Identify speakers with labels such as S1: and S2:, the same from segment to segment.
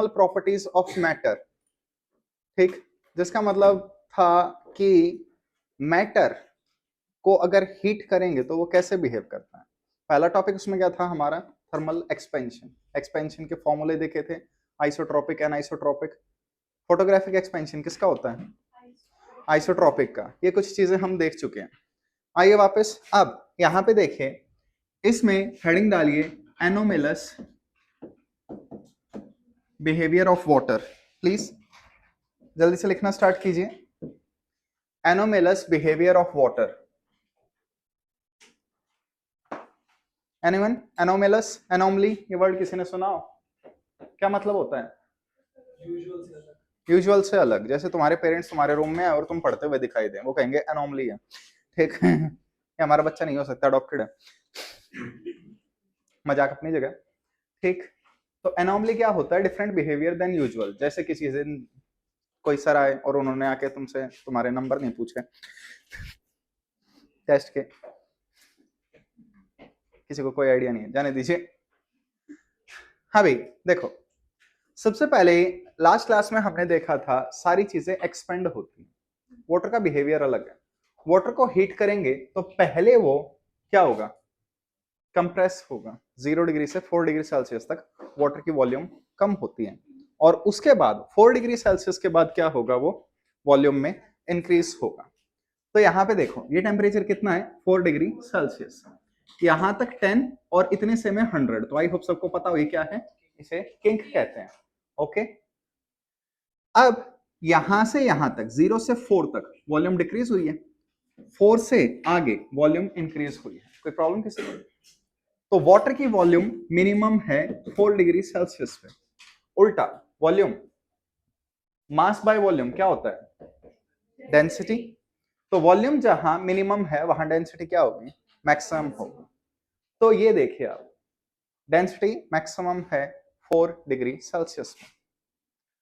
S1: Properties of matter, ठीक, जिसका मतलब था कि मैटर को अगर हीट करेंगे तो वो कैसे बिहेव करता है। पहला टॉपिक उसमें क्या था हमारा, थर्मल एक्सपेंशन। एक्सपेंशन के फॉर्मूले देखे थे, आइसोट्रोपिक, एनाइसोट्रोपिक। फोटोग्राफिक एक्सपेंशन किसका होता है, आइसोट्रोपिक का। ये कुछ चीजें हम देख चुके हैं। आइए वापस, अब यहां पे देखिए, इसमें हेडिंग डालिए anomalous behaviour of water. Please जल्दी से लिखना स्टार्ट कीजिए, anomalous behaviour of water. Anyone, anomalous, anomaly, ये वर्ड किसी ने सुना हो, क्या मतलब होता है, यूजुअल से अलग। जैसे तुम्हारे पेरेंट्स तुम्हारे रूम में है और तुम पढ़ते हुए दिखाई दे, वो कहेंगे एनोमली है, ठीक है। ये हमारा बच्चा नहीं हो सकता, अडॉप्टेड है। मजाक अपनी जगह, ठीक। तो एनोमली क्या होता है, डिफरेंट बिहेवियर देन यूजुअल। जैसे किसी दिन कोई सर आए और उन्होंने आके तुमसे तुम्हारे नंबर नहीं पूछे टेस्ट के, किसी को कोई आइडिया नहीं है, जाने दीजिए। हाँ भाई देखो, सबसे पहले लास्ट क्लास में हमने देखा था सारी चीजें एक्सपेंड होती हैं, वाटर का बिहेवियर अलग है। वाटर को हीट करेंगे तो पहले वो क्या होगा, कंप्रेस होगा। 0 डिग्री से 4 डिग्री सेल्सियस तक वाटर की वॉल्यूम कम होती है, और उसके बाद 4 डिग्री सेल्सियस के बाद क्या होगा, वो वॉल्यूम में इंक्रीज होगा। तो यहां पे देखो, ये टेम्परेचर कितना है, 4 डिग्री सेल्सियस, यहां तक 10 और इतने से में 100। तो आई होप सबको पता हो ये क्या है, इसे किंक कहते हैं। ओके, अब यहां से यहां तक 0 से 4 तक वॉल्यूम डिक्रीज हुई है, 4 से आगे वॉल्यूम इंक्रीज हुई है। कोई प्रॉब्लम किसी को? तो वाटर की वॉल्यूम मिनिमम है 4 डिग्री सेल्सियस पे। उल्टा वॉल्यूम, मास बाय वॉल्यूम क्या होता है, डेंसिटी। तो वॉल्यूम जहां मिनिमम है वहां डेंसिटी क्या होगी, मैक्सिमम होगी। तो ये देखिए आप, डेंसिटी मैक्सिमम है 4 डिग्री सेल्सियस में।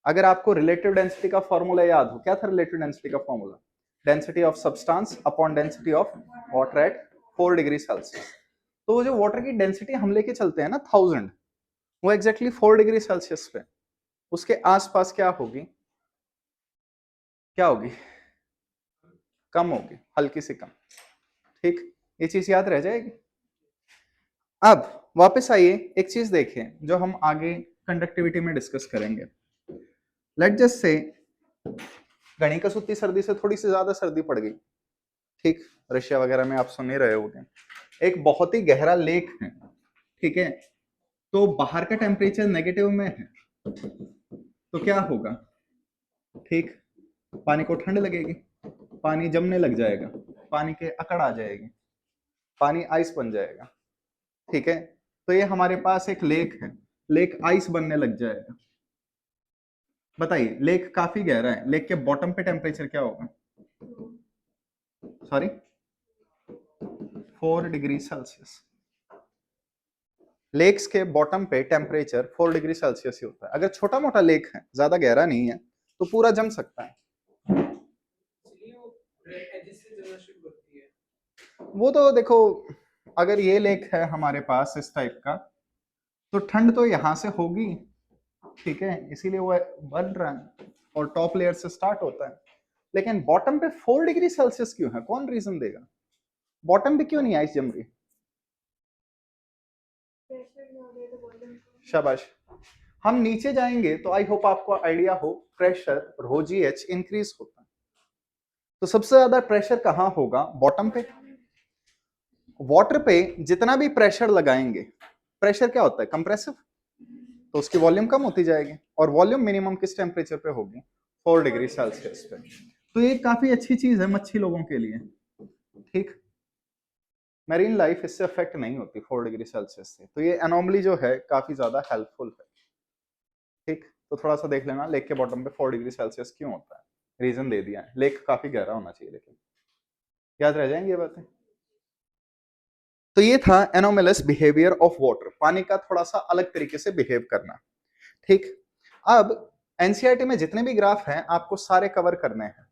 S1: अगर आपको रिलेटिव डेंसिटी का फॉर्मूला याद हो, क्या था रिलेटिव डेंसिटी का formula, density of substance upon density of water at 4 degree Celsius. तो वो जो वाटर की डेंसिटी हम लेके चलते हैं ना 1000, वो एग्जैक्टली 4 डिग्री सेल्सियस पे, उसके आसपास क्या होगी, क्या होगी, कम होगी, हल्की सी कम, ठीक। ये चीज याद रह जाएगी। अब वापस आइए, एक चीज देखें जो हम आगे कंडक्टिविटी में डिस्कस करेंगे। लेट जस्ट से गणिका सूती सर्दी से थोड़ी सी ज्यादा सर्दी पड़ गई, ठीक, रशिया वगैरह में आप सुन ही रहे होगे, एक बहुत ही गहरा लेक है, ठीक है, तो बाहर का टेम्परेचर नेगेटिव में है, तो क्या होगा, ठीक, पानी को ठंड लगेगी, पानी जमने लग जाएगा, पानी के अकड़ आ जाएगी, पानी आइस बन जाएगा, ठीक है। तो ये हमारे पास एक लेक है, लेक आइस बनने लग जाएगा। बताइए, लेक काफी गहरा है, लेक के बॉटम पे टेम्परेचर क्या होगा, सॉरी 4 डिग्री सेल्सियस। लेक्स के बॉटम पे टेम्परेचर 4 डिग्री सेल्सियस ही होता है। अगर छोटा मोटा लेक है, ज्यादा गहरा नहीं है, तो पूरा जम सकता है। वो तो देखो, अगर ये लेक है हमारे पास इस टाइप का, तो ठंड तो यहां से होगी, ठीक है, इसीलिए वो बढ़ रहा है और टॉप लेयर से स्टार्ट होता है। लेकिन बॉटम पे 4 डिग्री सेल्सियस क्यों है, कौन रीजन देगा, बॉटम पे क्यों नहीं आइस जम रही? शाबाश। हम नीचे जाएंगे तो आई होप आपको आइडिया हो, प्रेशर रो जी एच इंक्रीज होता है। तो सबसे ज्यादा प्रेशर कहां होगा, बॉटम पे। वाटर पे जितना भी प्रेशर लगाएंगे, प्रेशर क्या होता है, कंप्रेसिव, तो उसकी वॉल्यूम कम होती जाएगी, और वॉल्यूम मिनिमम किस टेम्परेचर पे होगी, 4 डिग्री सेल्सियस पे। तो ये काफी अच्छी चीज है मच्छी लोगों के लिए, ठीक। मैरीन लाइफ इससे अफेक्ट नहीं होती 4 डिग्री सेल्सियस से, तो ये एनोमली जो है काफी ज्यादा हेल्पफुल है, ठीक। तो थोड़ा सा देख लेना, लेक के बॉटम पे 4 डिग्री सेल्सियस क्यों होता है, रीजन दे दिया है, लेक काफी गहरा होना चाहिए, लेकिन याद रह जाएंगी ये बातें। तो ये था एनोमेलस बिहेवियर ऑफ वाटर, पानी का थोड़ा सा अलग तरीके से बिहेव करना, ठीक। अब एनसीईआरटी में जितने भी ग्राफ हैं आपको सारे कवर करने हैं।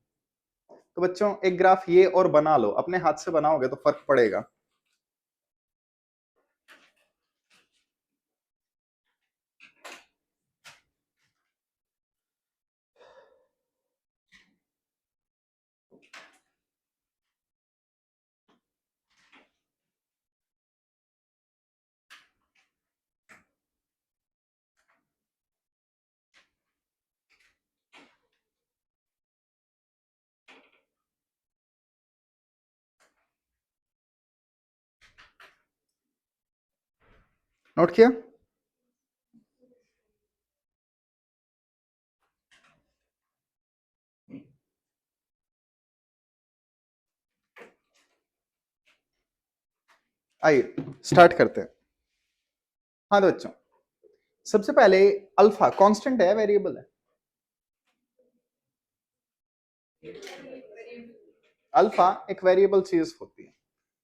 S1: तो बच्चों एक ग्राफ ये और बना लो, अपने हाथ से बनाओगे तो फर्क पड़ेगा। नोट किया? आइए स्टार्ट करते हैं। हाँ तो बच्चों, सबसे पहले अल्फा कांस्टेंट है वेरिएबल है? अल्फा एक वेरिएबल चीज होती है।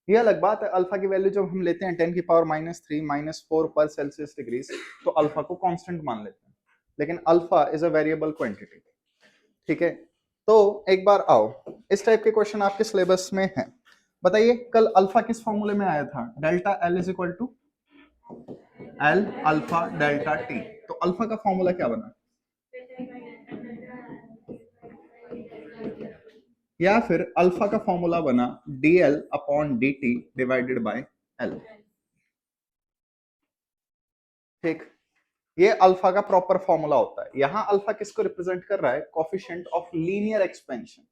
S1: ये अलग बात है, अल्फा की वैल्यू जब हम लेते हैं 10 की पावर -3 -4 पर सेल्सियस डिग्री तो अल्फा को कांस्टेंट मान लेते हैं, लेकिन alpha is a variable quantity. ठीक है, तो एक बार आओ, इस टाइप के क्वेश्चन आपके सिलेबस में है। बताइए कल अल्फा किस फॉर्मूले में आया था? Delta L is equal to L alpha delta T. तो अल्फा का फॉर्मूला क्या बना? या फिर अल्फा का फॉर्मूला बना dl upon dt divided by l। ठीक, ये अल्फा का प्रॉपर फॉर्मूला होता है। यहां अल्फा किसको रिप्रेजेंट कर रहा है? Coefficient of linear expansion.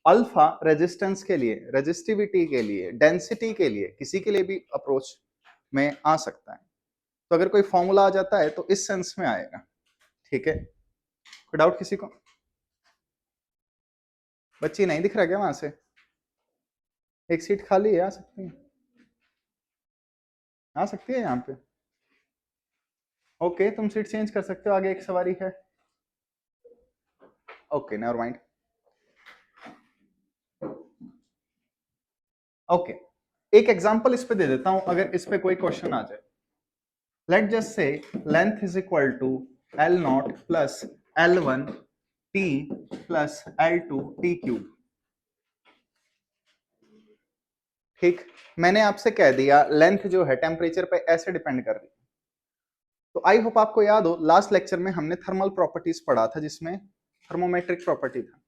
S1: Alpha resistance के लिए, रेजिस्टिविटी के लिए, डेंसिटी के लिए, किसी के लिए भी अप्रोच में आ सकता है। तो अगर कोई फॉर्मूला आ जाता है तो इस सेंस में आएगा। ठीक है, कोई डाउट किसी को? बच्ची नहीं दिख रहा क्या वहां से? एक सीट खाली है, आ सकती है, आ सकती है यहाँ पे। ओके, तुम सीट चेंज कर सकते हो, आगे एक सवारी है। Okay never mind. ओके, एक एग्जांपल इस पे दे देता हूं, अगर इस पे कोई क्वेश्चन आ जाए। Let just say length is equal to L0 plus L1 T plus L2 T cube. ठीक, मैंने आपसे कह दिया लेंथ जो है टेम्परेचर पे ऐसे डिपेंड कर रही है। तो आई होप आपको याद हो, लास्ट लेक्चर में हमने थर्मल प्रॉपर्टीज पढ़ा था जिसमें थर्मोमेट्रिक प्रॉपर्टी था।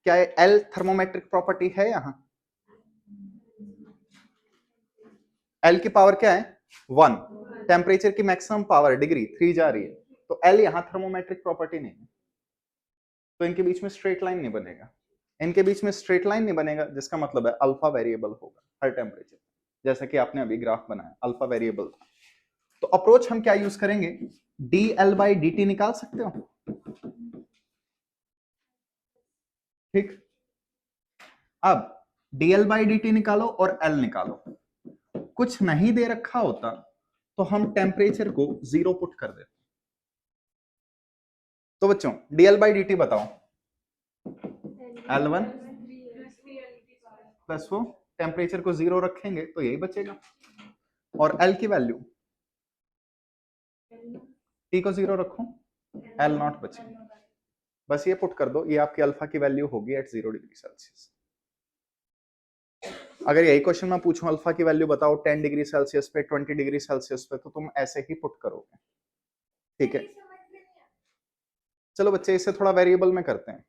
S1: क्या एल थर्मोमेट्रिक प्रॉपर्टी है? यहां एल की पावर क्या है? 1। टेम्परेचर की मैक्सिमम पावर डिग्री 3 जा रही है, तो एल यहां थर्मोमेट्रिक प्रॉपर्टी नहीं है, तो इनके बीच में स्ट्रेट लाइन नहीं बनेगा। इनके बीच में स्ट्रेट लाइन नहीं बनेगा, जिसका मतलब है अल्फा वेरिएबल होगा हर टेम्परेचर। जैसा कि आपने अभी ग्राफ बनाया, अल्फा वेरिएबल था। तो अप्रोच हम क्या यूज करेंगे? D L by D T निकाल सकते हो? ठीक, अब dl बाई डी टी निकालो और l निकालो। कुछ नहीं दे रखा होता तो हम टेम्परेचर को 0 पुट कर देते। तो बच्चों dl बाई डी टी बताओ। L1 प्लस वो टेम्परेचर को 0 रखेंगे तो यही बचेगा, और L की वैल्यू T को 0 रखो, L0 बचेगा। बस ये पुट कर दो, ये आपकी अल्फा की वैल्यू होगी एट 0 डिग्री सेल्सियस। अगर यही क्वेश्चन मैं पूछूं अल्फा की वैल्यू बताओ 10 डिग्री सेल्सियस पे, 20 डिग्री सेल्सियस पे, तो तुम ऐसे ही पुट करोगे। ठीक है, चलो बच्चे इसे थोड़ा वेरिएबल में करते हैं।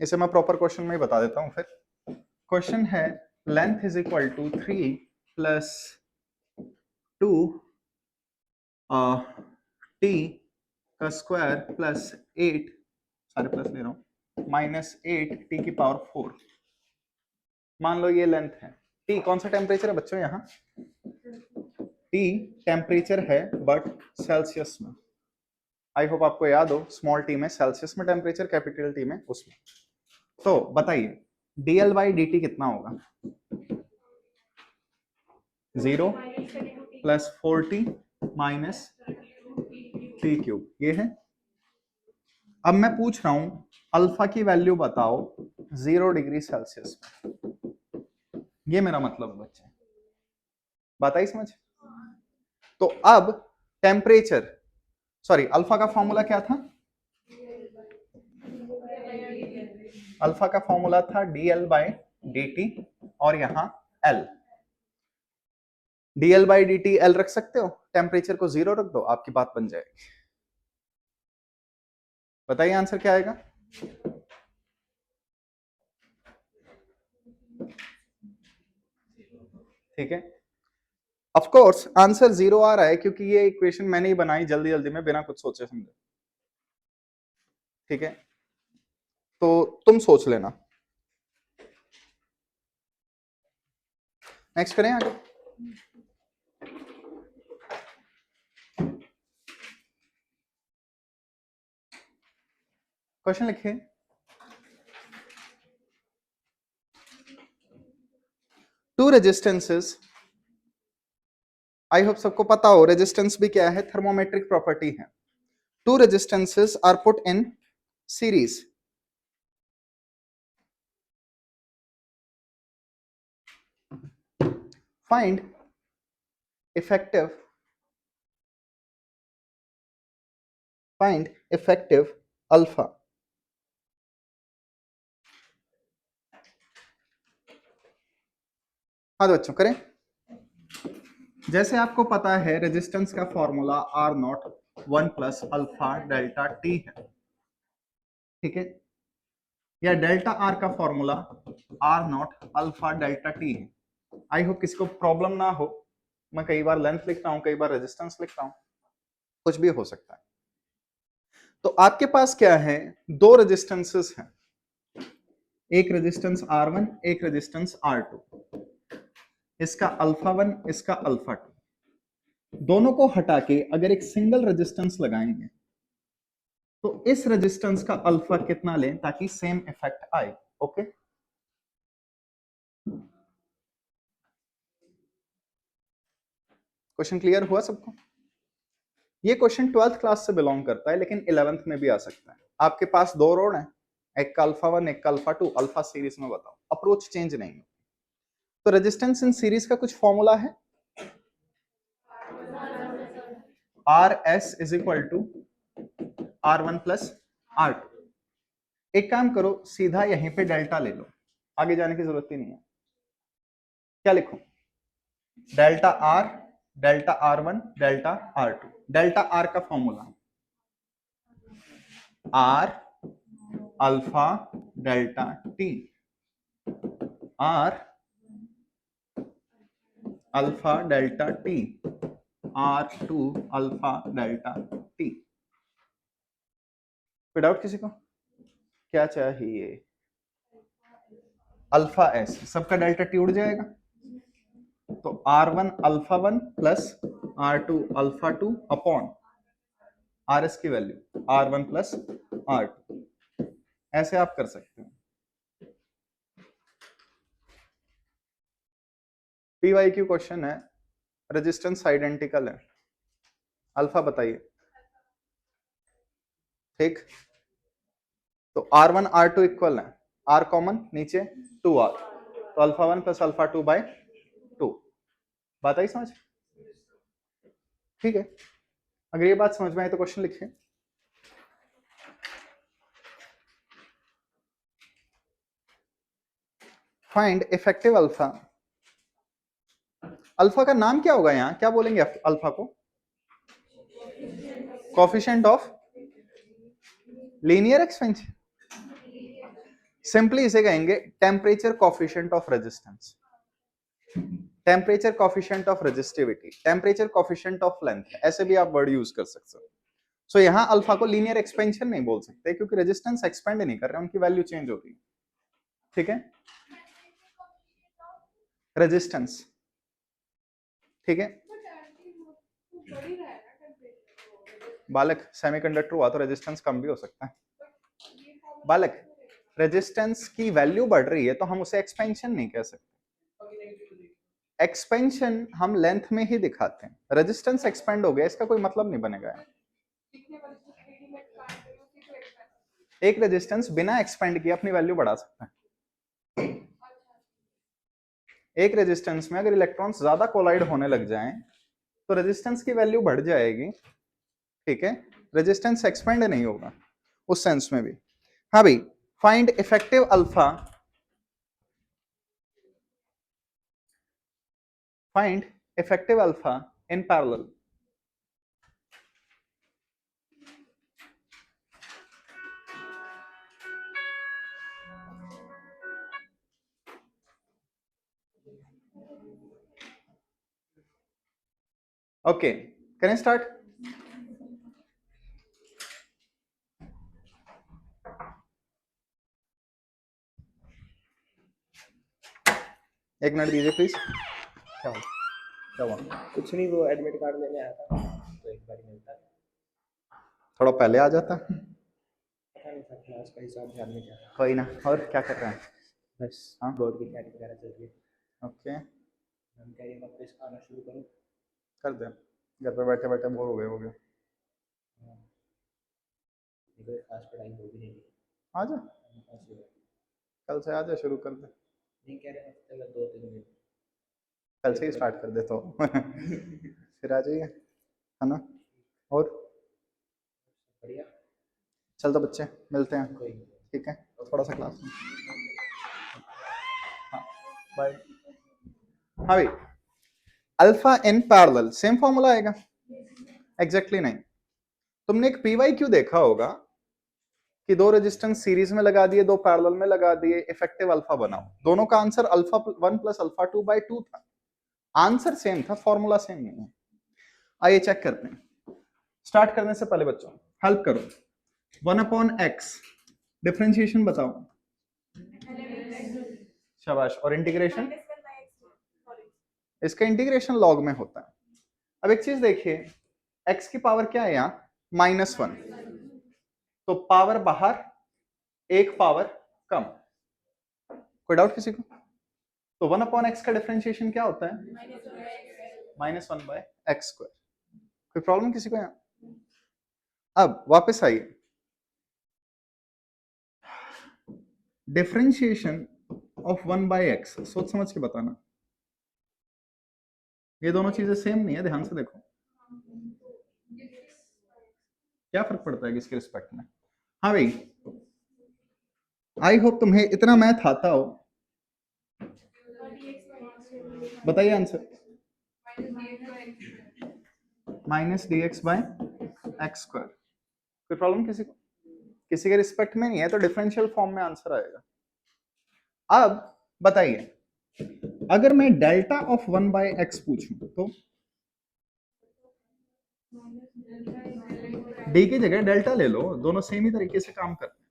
S1: इसे मैं प्रॉपर क्वेश्चन में ही बता देता हूं। फिर क्वेश्चन है length is equal to 3 plus 2 T का स्क्वायर प्लस 8, सारे प्लस ले रहा हूं, -8 टी की पावर 4। मान लो ये लेंथ है। टी कौन सा टेम्परेचर है बच्चों? यहाँ टी टेम्परेचर है बट सेल्सियस में। आई होप आपको याद हो, स्मॉल टी में सेल्सियस में टेम्परेचर, कैपिटल टी में उसमें। तो बताइए dl बाई डी टी कितना होगा? 0 plus 4t minus T cube, ये है। अब मैं पूछ रहा हूं अल्फा की वैल्यू बताओ 0 डिग्री सेल्सियस में। ये मेरा मतलब है बच्चे, बात आई समझ? तो अब टेम्परेचर, सॉरी अल्फा का फॉर्मूला क्या था? अल्फा का फॉर्मूला था dl बाई dt, और यहां l। dl by dt l रख सकते हो, टेम्परेचर को 0 रख दो, आपकी बात बन जाएगी। बताइए आंसर क्या आएगा? ठीक है, ऑफ कोर्स आंसर 0 आ रहा है क्योंकि ये इक्वेशन मैंने ही बनाई जल्दी जल्दी में बिना कुछ सोचे समझे। ठीक है, तो तुम सोच लेना। नेक्स्ट करें आगे। क्वेश्चन लिखिए। टू रेजिस्टेंसेस, आई होप सबको पता हो रेजिस्टेंस भी क्या है, थर्मोमेट्रिक प्रॉपर्टी है। Two resistances are put in series, find effective alpha। हाँ तो बच्चों करें। जैसे आपको पता है रेजिस्टेंस का formula R naught 1 plus alpha delta T है, ठीक है, या डेल्टा आर का formula R naught alpha delta T है। आई होप किसी को प्रॉब्लम ना हो, मैं कई बार लेंथ लिखता हूं, कई बार रेजिस्टेंस लिखता हूं, कुछ भी हो सकता है। तो आपके पास क्या है, दो रेजिस्टेंसेस हैं, एक रेजिस्टेंस R1, एक रेजिस्टेंस R2, इसका अल्फा 1, इसका अल्फा 2। दोनों को हटा के अगर एक सिंगल रेजिस्टेंस लगाएंगे तो इस रेजिस्टेंस का अल्फा कितना लें ताकि सेम इफेक्ट आए। ओके, क्वेश्चन क्लियर हुआ सबको? ये क्वेश्चन 12th क्लास से बिलोंग करता है, लेकिन 11th में भी आ सकता है। आपके पास दो रोड है, एक का अल्फा 1, एक का अल्फा 2, अल्फा सीरीज में बताओ, अप्रोच चेंज नहीं है। तो रेजिस्टेंस इन सीरीज का कुछ फॉर्मूला है, R S is equal to R1 plus R2। एक काम करो, सीधा यहीं पे डेल्टा ले लो, आगे जाने की जरूरत ही नहीं है। क्या लिखो, delta R, delta R1, delta R2। Delta R का formula R alpha delta T, R alpha delta T, R2 alpha delta T. कोई डाउट किसी को? क्या चाहिए? अल्फा एस, सबका डेल्टा टी उड़ जाएगा, तो R1 alpha 1 plus R2 alpha 2 upon R S की वैल्यू R1 प्लस R2। ऐसे आप कर सकते हैं। पीवाईक्यू क्वेश्चन है, रेजिस्टेंस आइडेंटिकल है, अल्फा बताइए, ठीक। तो R1 R2 इक्वल है, R कॉमन नीचे 2R, तो अल्फा 1 प्लस अल्फा 2 बाय 2। बात आई समझ? ठीक है, अगर ये बात समझ में आए तो क्वेश्चन लिखिए। Find effective alpha. अल्फा का नाम क्या होगा, यहां क्या बोलेंगे अल्फा को? Coefficient of linear expansion, simply इसे कहेंगे temperature coefficient of resistance, temperature coefficient of resistivity, temperature coefficient of length, ऐसे भी आप वर्ड यूज कर सकते हो। सो यहां अल्फा को लीनियर एक्सपेंशन नहीं बोल सकते क्योंकि रेजिस्टेंस एक्सपेंड नहीं कर रहे, उनकी वैल्यू चेंज होती है, ठीक है, रेजिस्टेंस, ठीक है। बालक सेमीकंडक्टर हुआ तो रेजिस्टेंस कम भी हो सकता है। बालक, रेजिस्टेंस की वैल्यू बढ़ रही है तो हम उसे एक्सपेंशन नहीं कह सकते, एक्सपेंशन हम लेंथ में ही दिखाते हैं, रेजिस्टेंस एक्सपेंड हो गया इसका कोई मतलब नहीं बनेगा। एक रेजिस्टेंस बिना एक्सपेंड किए अपनी वैल्यू बढ़ा सकता है। एक रेजिस्टेंस में अगर इलेक्ट्रॉन्स ज्यादा कोलाइड होने लग जाएं तो रेजिस्टेंस की वैल्यू बढ़ जाएगी, ठीक है, रेजिस्टेंस एक्सपेंड नहीं होगा उस सेंस में भी। हाँ भाई, find effective alpha, find effective alpha in parallel. Okay, can I start? एक मिनट दीजिए प्लीज। क्या हुआ? क्या हुआ?
S2: कुछ नहीं, वो एडमिट कार्ड लेने आया था तो एक बार मिलता है।
S1: थोड़ा पहले आ जाता।
S2: पता क्लास का हिसाब ध्यान में क्या है?
S1: कोई ना। और क्या कर रहे हैं?
S2: बस
S1: हाँ
S2: बोर्ड की तैयारी वगैरह चल रही है।
S1: ओके,
S2: हम कह रहे हैं वापस आना शुरू करो।
S1: कर दे। घर पे बैठे बैठे बोर हो गए।
S2: हाँ, कोई खास पढ़ाई हो भी नहीं रही।
S1: आ जा,
S2: ऐसे ही।
S1: कल से आ जा, शुरू कर दे।
S2: नहीं कह रहे हफ्ते में 2-3 दिन।
S1: कल से ही स्टार्ट कर दे तो फिर आ जाइए, है ना। और
S2: बढ़िया।
S1: चल तो बच्चे मिलते हैं,
S2: कोई
S1: ठीक है, थोड़ा सा क्लास में। हाँ बाय। हाँ भाई, alpha in parallel same formula आएगा? एग्जैक्टली नहीं। तुमने एक पीवाई क्यू देखा होगा कि दो रेजिस्टेंस सीरीज में लगा दिए, दो पैरेलल में लगा दिए, इफेक्टिव अल्फा बनाओ। दोनों का आंसर अल्फा 1 प्लस अल्फा 2/2 था। आंसर सेम था, फॉर्मूला सेम नहीं है। आइए चेक करते हैं। स्टार्ट करने से पहले बच्चों हेल्प करो। 1/x डिफरेंशिएशन बताओ। शाबाश। और इंटीग्रेशन? इसका इंटीग्रेशन लॉग में होता है। अब एक चीज देखिए, x की पावर क्या है यहाँ? -1। तो पावर बाहर, एक पावर कम। कोई डाउट किसी को? तो 1/x का डिफरेंशिएशन क्या होता है? -1/x²। कोई प्रॉब्लम किसी को यहाँ? अब वापस आइए, डिफरेंशिएशन ऑफ 1/x सोच समझ के बताना। ये दोनों चीजें सेम नहीं है, ध्यान से देखो। क्या फर्क पड़ता है किसके रिस्पेक्ट में? हाँ भाई, आई होप तुम्हें इतना मैथ आता हो। बताइए आंसर। -dx/x²। कोई प्रॉब्लम किसी को? किसी के रिस्पेक्ट में नहीं है तो डिफरेंशियल फॉर्म में आंसर आएगा। अब बताइए, अगर मैं डेल्टा ऑफ 1/x पूछूं तो डी की जगह डेल्टा ले लो, दोनों सेम ही तरीके से काम करते हैं।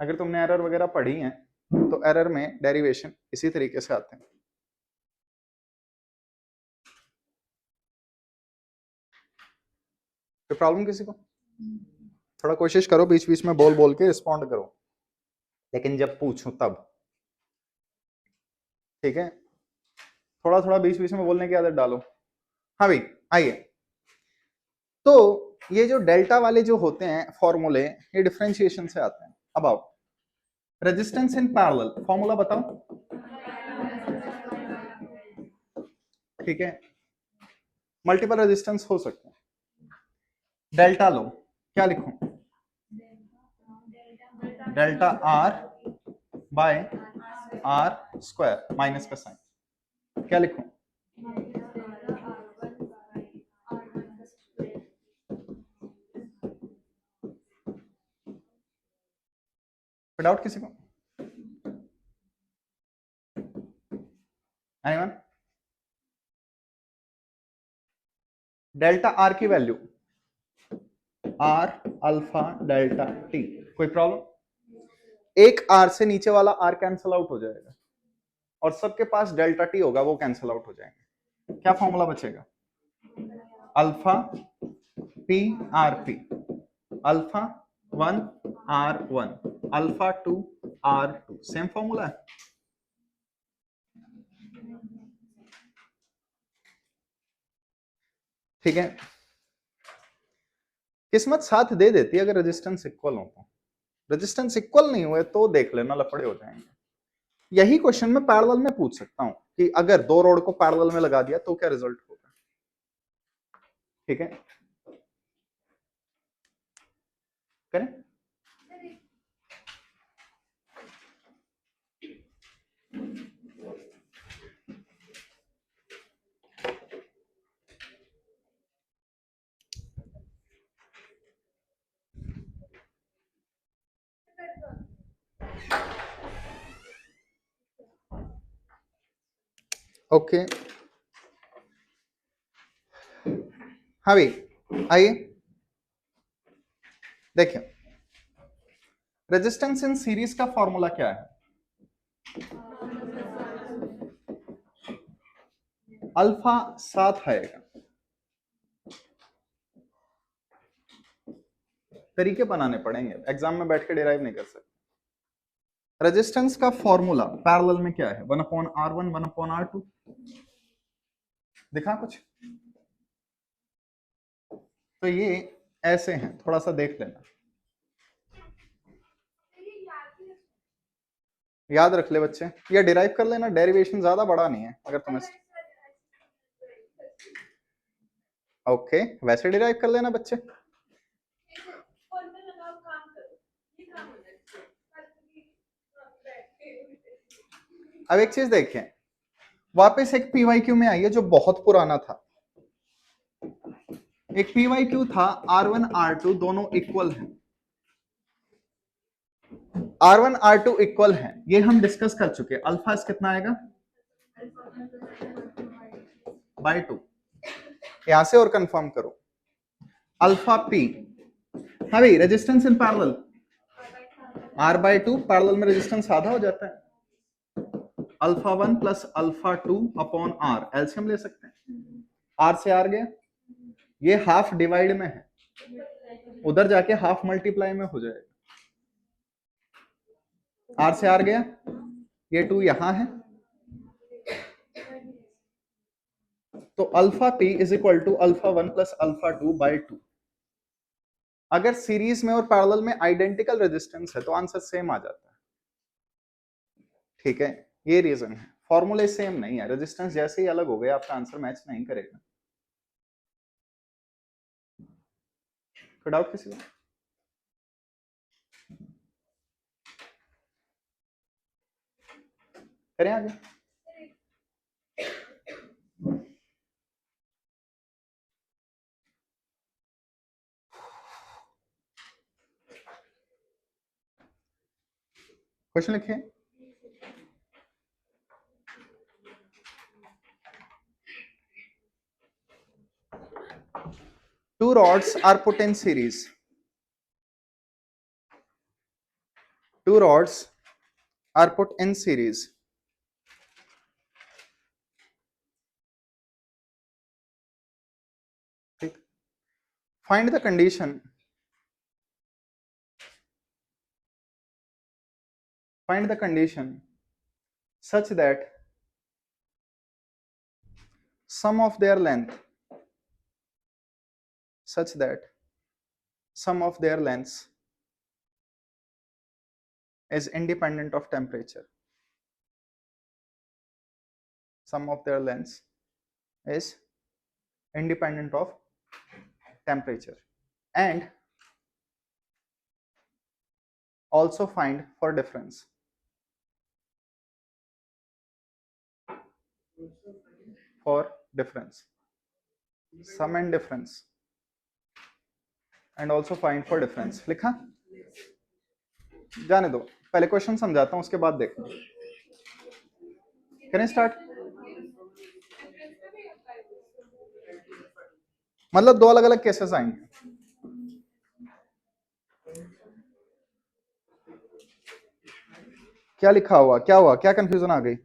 S1: अगर तुमने एरर वगैरह पढ़ी है तो एरर में डेरिवेशन इसी तरीके से आते हैं। कोई प्रॉब्लम किसी को? थोड़ा कोशिश करो बीच बीच में बोल बोल के रिस्पॉन्ड करो, लेकिन जब पूछूं तब, ठीक है। थोड़ा थोड़ा बीच बीच में बोलने की आदत डालो। हाँ भाई आइए, तो ये जो डेल्टा वाले जो होते हैं फॉर्मूले, ये डिफरेंशिएशन से आते हैं। अब आओ, रेजिस्टेंस इन पैरेलल फॉर्मूला बताओ। ठीक है, मल्टीपल रेजिस्टेंस हो सकते हैं। डेल्टा लो, क्या लिखूं? Delta R by r² minus का साइन, क्या लिखूं? डाउट किसी को? एनीवन? डेल्टा आर की value R alpha delta T. कोई प्रॉब्लम? एक आर से नीचे वाला आर कैंसल आउट हो जाएगा और सबके पास डेल्टा टी होगा, वो कैंसल आउट हो जाएंगे। क्या फॉर्मूला बचेगा? Alpha P R P, alpha 1 r1, alpha 2 r2। Same formula है। ठीक है, किस्मत साथ दे देती है अगर रेजिस्टेंस इक्वल हो तो। रेजिस्टेंस इक्वल नहीं हुए तो देख लेना, लफड़े हो जाएंगे। यही क्वेश्चन मैं पैरेलल में पूछ सकता हूं कि अगर दो रोड को पैरेलल में लगा दिया तो क्या रिजल्ट होगा। ठीक है, करें? ओके हाँ भाई आइए, देखिए रेजिस्टेंस इन सीरीज का फॉर्मूला क्या है? अल्फा साथ आएगा, तरीके बनाने पड़ेंगे, एग्जाम में बैठ के डिराइव नहीं कर सकते। रेजिस्टेंस का फॉर्मूला पैरेलल में क्या है? 1/R1 1/R2। दिखा कुछ? तो ये ऐसे हैं, थोड़ा सा देख लेना, याद रख ले बच्चे, या डिराइव कर लेना, डेरिवेशन ज्यादा बड़ा नहीं है अगर तुम्हें। ओके, वैसे डिराइव कर लेना बच्चे। अब एक चीज देखें, वापस एक पीवाईक्यू में आइए जो बहुत पुराना था। एक पीवाईक्यू था, R1 R2 दोनों इक्वल हैं, R1 R2 इक्वल है, ये हम डिस्कस कर चुके हैं। अल्फा कितना आएगा? बाय 2। यहां से और कंफर्म करो, अल्फा पी। हाँ भाई, resistance in parallel R/2, parallel में रेजिस्टेंस आधा हो जाता है, alpha 1 plus alpha 2 upon R, LCM ले सकते हैं, R से R गया, ये हाफ डिवाइड में है, उधर जाके हाफ मल्टीप्लाई में हो जाएगा, R से R गया, ये 2 यहां है, तो alpha P is equal to alpha 1 plus alpha 2 by 2। अगर सीरीज में और पैरेलल में आइडेंटिकल रेजिस्टेंस है तो आंसर सेम आ जाता है, ठीक है, ये रीजन है। फॉर्मूले सेम नहीं है, रेजिस्टेंस जैसे ही अलग हो गया आपका आंसर मैच नहीं करेगा। कोई डाउट किसी को? करें आगे? क्वेश्चन लिखिए। Two rods are put in series. Two rods are put in series. Find the condition. Find the condition such that sum of their length is independent of temperature. Sum of their lengths is independent of temperature, and also find for difference. For difference, sum and difference, and also find for difference. लिखा? जाने दो, पहले question समझाता हूं, उसके बाद देखो। करें स्टार्ट? मतलब दो अलग अलग केसेस आएंगे। क्या लिखा हुआ, क्या हुआ, क्या कंफ्यूजन आ गई?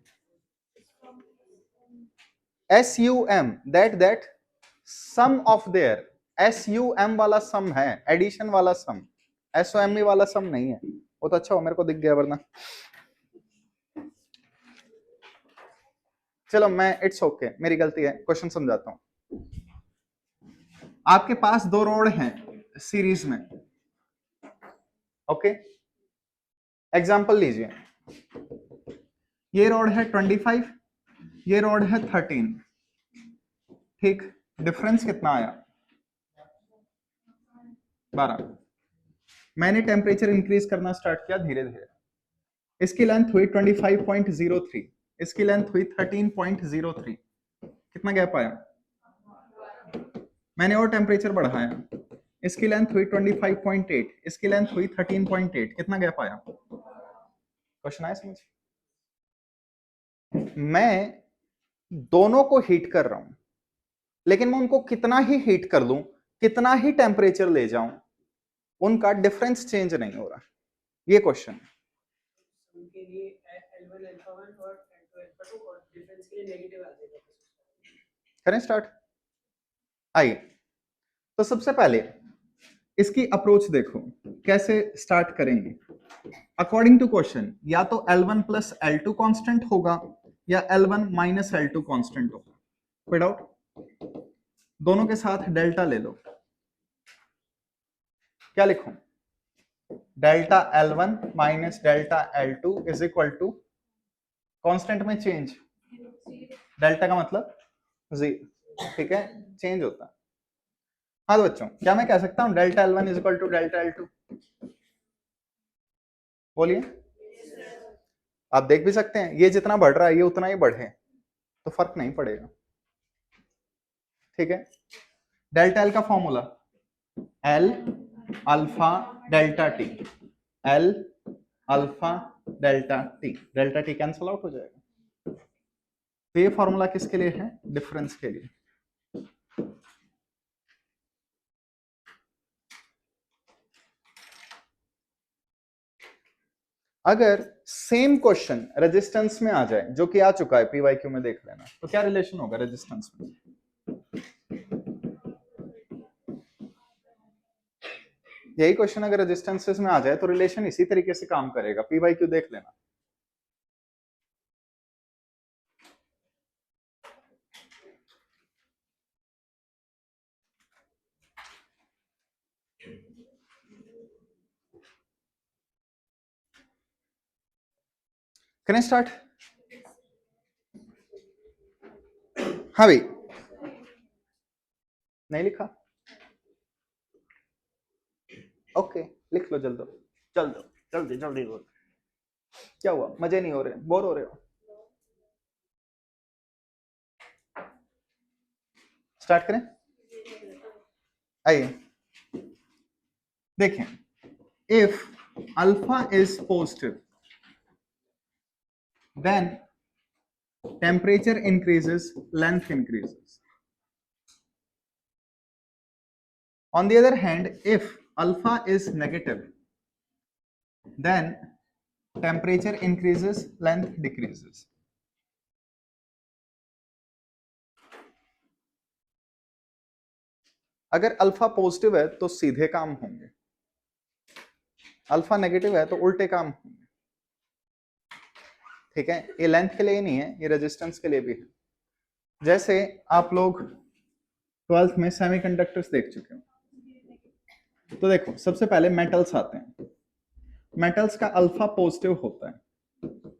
S1: SUM, that sum of there, SUM वाला सम है, एडिशन वाला सम, SOME वाला सम नहीं है। वो तो अच्छा हो मेरे को दिख गया, वरना चलो मैं, इट्स ओके, मेरी गलती है, क्वेश्चन समझाता हूं। आपके पास दो रोड हैं सीरीज में, ओके, एग्जांपल लीजिए, ये रोड है 25, ये रोड है 13, ठीक, डिफरेंस कितना आया? 12। मैंने टेम्परेचर इंक्रीज करना स्टार्ट किया धीरे धीरे, इसकी लेंथ हुई 25.03, इसकी लेंथ हुई 13.03, कितना गैप आया? मैंने और टेम्परेचर बढ़ाया, इसकी लेंथ हुई 25.8, इसकी लेंथ हुई 13.8, कितना गैप आया? क्वेश्चन आया समझ? मैं दोनों को हीट कर रहा हूं, लेकिन मैं उनको कितना ही हीट कर लूं, कितना ही टेम्परेचर ले जाऊं, उनका डिफरेंस चेंज नहीं हो रहा, ये क्वेश्चन है।
S3: उनके लिए L1 अल्फा 1 और L2 अल्फा 2 और डिफरेंस के लिए नेगेटिव आ जाएगा।
S1: करें स्टार्ट? आइए, तो सबसे पहले इसकी अप्रोच देखो कैसे स्टार्ट करेंगे। अकॉर्डिंग टू क्वेश्चन या तो L1 प्लस L2 कांस्टेंट होगा या L1 माइनस L2 कांस्टेंट होगा, कोई डाउट? दोनों के साथ डेल्टा ले लो, क्या लिखूं? Delta L1 minus delta L2 is equal to constant में चेंज, डेल्टा का मतलब जीरो, ठीक है, चेंज होता है। हाँ तो बच्चों क्या मैं कह सकता हूं delta L1 is equal to delta L2? बोलिए। आप देख भी सकते हैं ये जितना बढ़ रहा है ये उतना ही बढ़े, तो फर्क नहीं पड़ेगा, ठीक है। डेल्टा एल का formula L alpha delta T, L alpha delta T cancel out हो जाएगा। तो ये फॉर्मूला किसके लिए है? डिफरेंस के लिए। अगर सेम क्वेश्चन रेजिस्टेंस में आ जाए, जो कि आ चुका है पीवाईक्यू में, देख लेना, तो क्या रिलेशन होगा रेजिस्टेंस में? यही क्वेश्चन अगर रेजिस्टेंसेस में आ जाए तो रिलेशन इसी तरीके से काम करेगा, पीवाईक्यू देख लेना। Can I start? हाँ भाई, नहीं लिखा? ओके लिख लो, जल्दी जल्दी जल्दी जल्दी बोल। क्या हुआ, मजे नहीं हो रहे, बोर हो रहे हो? स्टार्ट करें? आइए देखें, if alpha is positive then temperature increases, length increases. On the other hand, if alpha is negative then temperature increases, length decreases. अगर अल्फा पॉजिटिव है तो सीधे काम होंगे, अल्फा नेगेटिव है तो उल्टे काम होंगे, ठीक है। ये लेंथ के लिए ही नहीं है, ये रेजिस्टेंस के लिए भी है। जैसे आप लोग 12th में सेमीकंडक्टर्स देख चुके हो, तो देखो सबसे पहले मेटल्स आते हैं, मेटल्स का अल्फा पॉजिटिव होता है,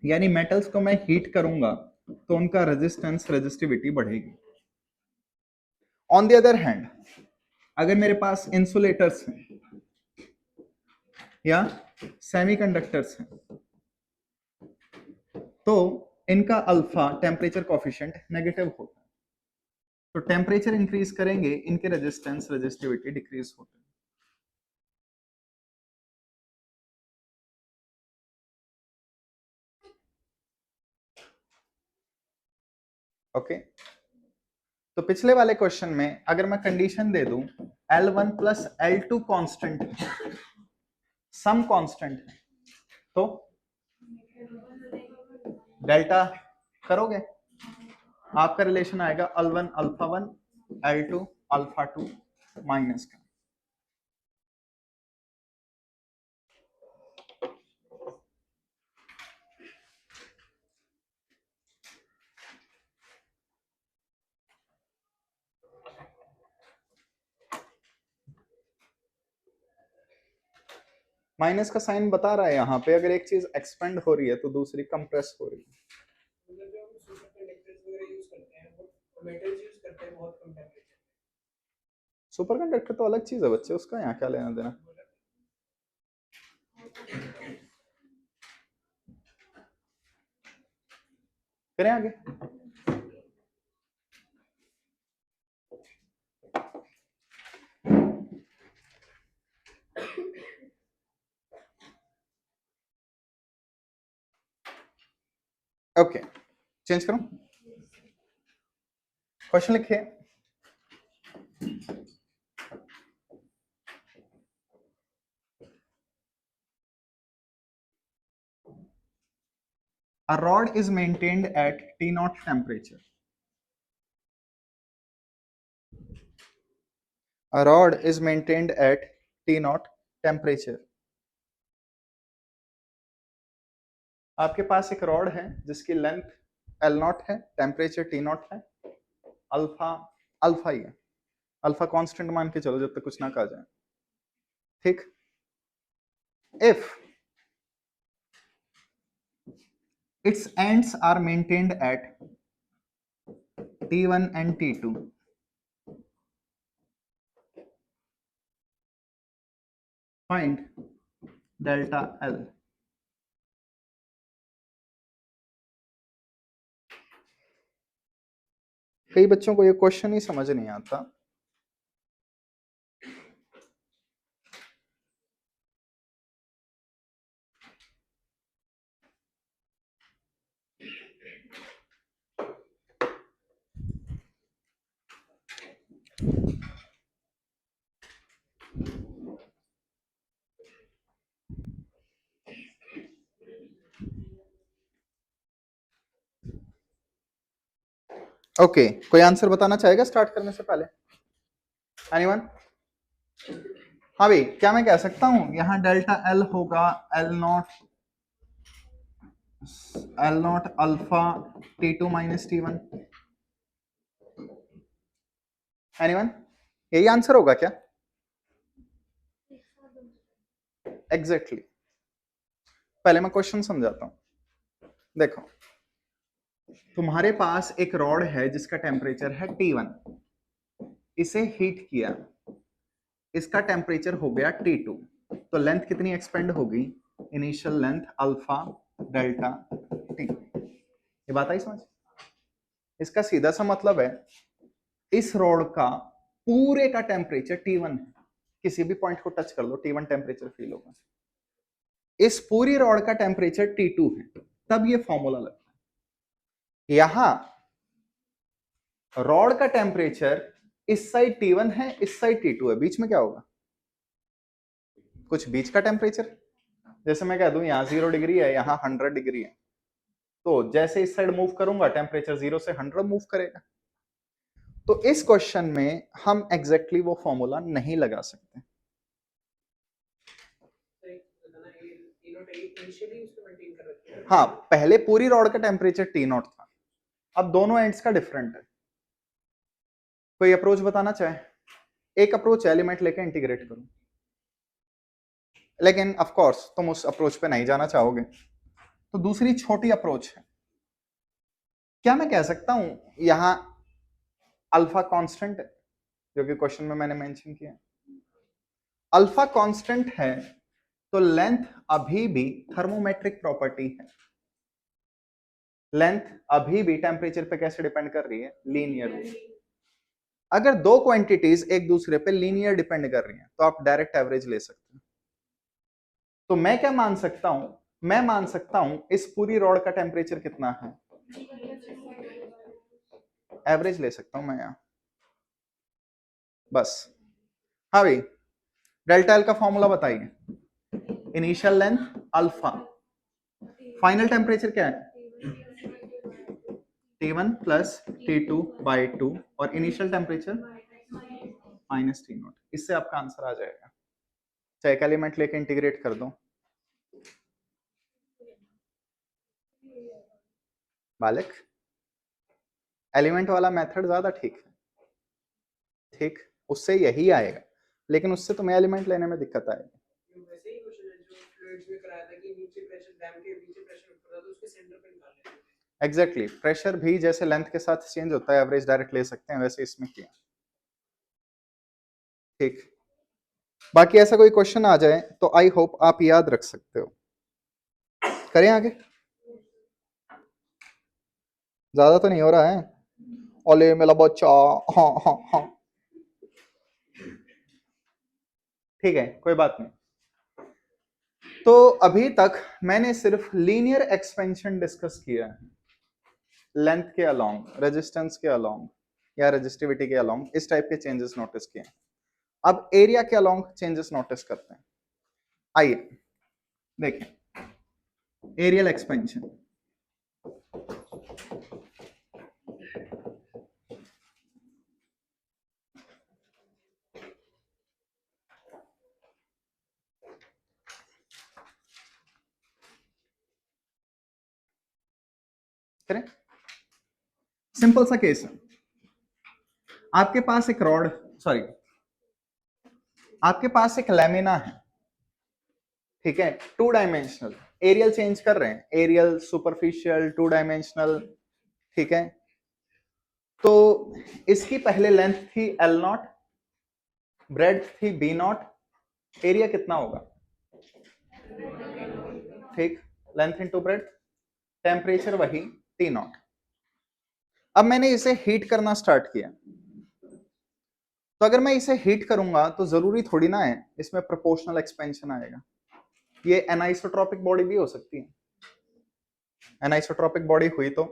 S1: यानी मेटल्स को मैं हीट करूंगा तो उनका रेजिस्टेंस रेजिस्टिविटी बढ़ेगी। ऑन द अदर हैंड अगर मेरे पास इंसुलेटर्स हैं या सेमीकंडक्टर्स हैं तो इनका अल्फा टेम्परेचर कोफिशिएंट नेगेटिव होता है, तो टेम्परेचर इंक्रीज करेंगे इनके रेजिस्टेंस रेजिस्टिविटी डिक्रीज होता है। ओके तो पिछले वाले क्वेश्चन में अगर मैं कंडीशन दे दूं L1 प्लस L2 कांस्टेंट है, सम कांस्टेंट है, तो डेल्टा करोगे, आपका रिलेशन आएगा L1 alpha 1 L2 alpha 2 minus का। माइनस का साइन बता रहा है यहाँ पे, अगर एक चीज एक्सपेंड हो रही है तो दूसरी कंप्रेस हो रही है।
S3: मतलब जो हम सुपर कंडक्टर्स वगैरह यूज करते हैं वो मेटल्स यूज करते हैं बहुत कम टेंपरेचर।
S1: सुपर कंडक्टर तो अलग चीज है बच्चे, उसका यहाँ क्या लेना देना। करें आगे? ओके चेंज करूं, क्वेश्चन लिखिए। A rod is maintained at T0 temperature. A rod is maintained at T not temperature. आपके पास एक रॉड है जिसकी लेंथ एल नॉट है, टेम्परेचर टी नॉट है, अल्फा अल्फा ही है, अल्फा कांस्टेंट मान के चलो जब तक कुछ ना कहा जाए, ठीक। If its ends are maintained at T1 and T2, find delta L। कई बच्चों को ये क्वेश्चन ही समझ नहीं आता। ओके, कोई आंसर बताना चाहेगा स्टार्ट करने से पहले? एनीवन? हाँ भाई, क्या मैं कह सकता हूं यहां डेल्टा एल होगा L not alpha T2 minus T1। Anyone? यही आंसर होगा क्या? एग्जैक्टली पहले मैं क्वेश्चन समझाता हूं। देखो, तुम्हारे पास एक रॉड है जिसका टेम्परेचर है T1, इसे हीट किया, इसका टेम्परेचर हो गया T2, तो लेंथ कितनी एक्सपेंड होगी? Initial length alpha delta T. ये बात आई समझ? इसका सीधा सा मतलब है इस रॉड का पूरे का टेम्परेचर T1 है, किसी भी पॉइंट को टच कर लो T1 टेम्परेचर फील होगा। इस पूरी रॉड का टेम्परेचर T2 है, तब ये फॉर्मूला लगता है। यहां रॉड का टेम्परेचर इस साइड T1 है, इस साइड T2 है, बीच में क्या होगा? कुछ बीच का टेम्परेचर। जैसे मैं कह दूं यहां 0 डिग्री है, यहां 100 डिग्री है, तो जैसे इस साइड मूव करूंगा टेम्परेचर 0 से 100 मूव करेगा। तो इस क्वेश्चन में हम एग्जैक्टली वो फॉर्मूला नहीं लगा सकते। हाँ, पहले पूरी रॉड का टेम्परेचर T नॉट था, अब दोनों एंड्स का डिफरेंट है। कोई अप्रोच बताना चाहे? एक अप्रोच एलिमेंट लेके इंटीग्रेट करो, लेकिन ऑफ कोर्स तुम उस अप्रोच पे नहीं जाना चाहोगे, तो दूसरी छोटी अप्रोच है। क्या मैं कह सकता हूं यहां अल्फा कांस्टेंट है, जो कि क्वेश्चन में मैंने मेंशन किया। अल्फा कांस्टेंट है तो लेंथ अभी भी थर्मोमेट्रिक प्रॉपर्टी है। लेंथ अभी भी टेम्परेचर पे कैसे डिपेंड कर रही है? लीनियरली। अगर दो क्वांटिटीज एक दूसरे पे लीनियर डिपेंड कर रही हैं तो आप डायरेक्ट एवरेज ले सकते हैं। तो मैं क्या मान सकता हूं? मैं मान सकता हूं इस पूरी रॉड का टेम्परेचर कितना है, एवरेज ले सकता हूं मैं यहां, बस। हाँ भाई, डेल्टा एल का फॉर्मूला बताइए। Initial length alpha, final temperature क्या है? T1 प्लस T2 बाई 2, और initial temperature minus T not. इससे आपका आंसर आ जाएगा। चाहे एक एलिमेंट लेके इंटीग्रेट कर दो। बालक, एलिमेंट वाला मेथड ज्यादा ठीक है, ठीक, उससे यही आएगा, लेकिन उससे तुम्हें एलिमेंट लेने में दिक्कत आएगी।
S3: वैसे ही क्वेश्चन है जो फ्लूइड्स में कराया था कि नीचे प्रेशर डैम के नीचे प्रेशर ऊपर था तो उसके सेंटर पे निकाल लेते थे।
S1: एग्जैक्टली, प्रेशर भी जैसे लेंथ के साथ चेंज होता है, एवरेज डायरेक्ट ले सकते हैं, वैसे इसमें किया, ठीक। बाकी ऐसा कोई क्वेश्चन आ जाए तो आई होप आप याद रख सकते हो। करें आगे? ज्यादा तो नहीं हो रहा है? ओले मेरा बच्चा, हाँ हाँ हाँ, ठीक है, कोई बात नहीं। तो अभी तक मैंने सिर्फ लीनियर एक्सपेंशन डिस्कस किया है, लेंथ के अलोंग, रेजिस्टेंस के अलोंग या रेजिस्टिविटी के अलोंग, इस टाइप के चेंजेस नोटिस किए हैं। अब एरिया के अलोंग चेंजेस नोटिस करते हैं। आइए देखें, एरियल एक्सपेंशन। करें, सिंपल सा केस है। आपके पास एक रॉड, सॉरी, आपके पास एक लैमिना है, ठीक है, 2 डायमेंशनल, एरियल चेंज कर रहे हैं, एरियल, सुपरफिशियल, 2 डायमेंशनल, ठीक है। तो इसकी पहले लेंथ थी L0, ब्रेड्थ थी B0, एरिया कितना होगा? ठीक, लेंथ इनटू ब्रेड्थ, टेम्परेचर वही T0। अब मैंने इसे हीट करना स्टार्ट किया, तो अगर मैं इसे हीट करूंगा तो जरूरी थोड़ी ना है इसमें प्रोपोर्शनल एक्सपेंशन आएगा। ये एनाइसोट्रॉपिक बॉडी भी हो सकती है। एनाइसोट्रॉपिक बॉडी हुई तो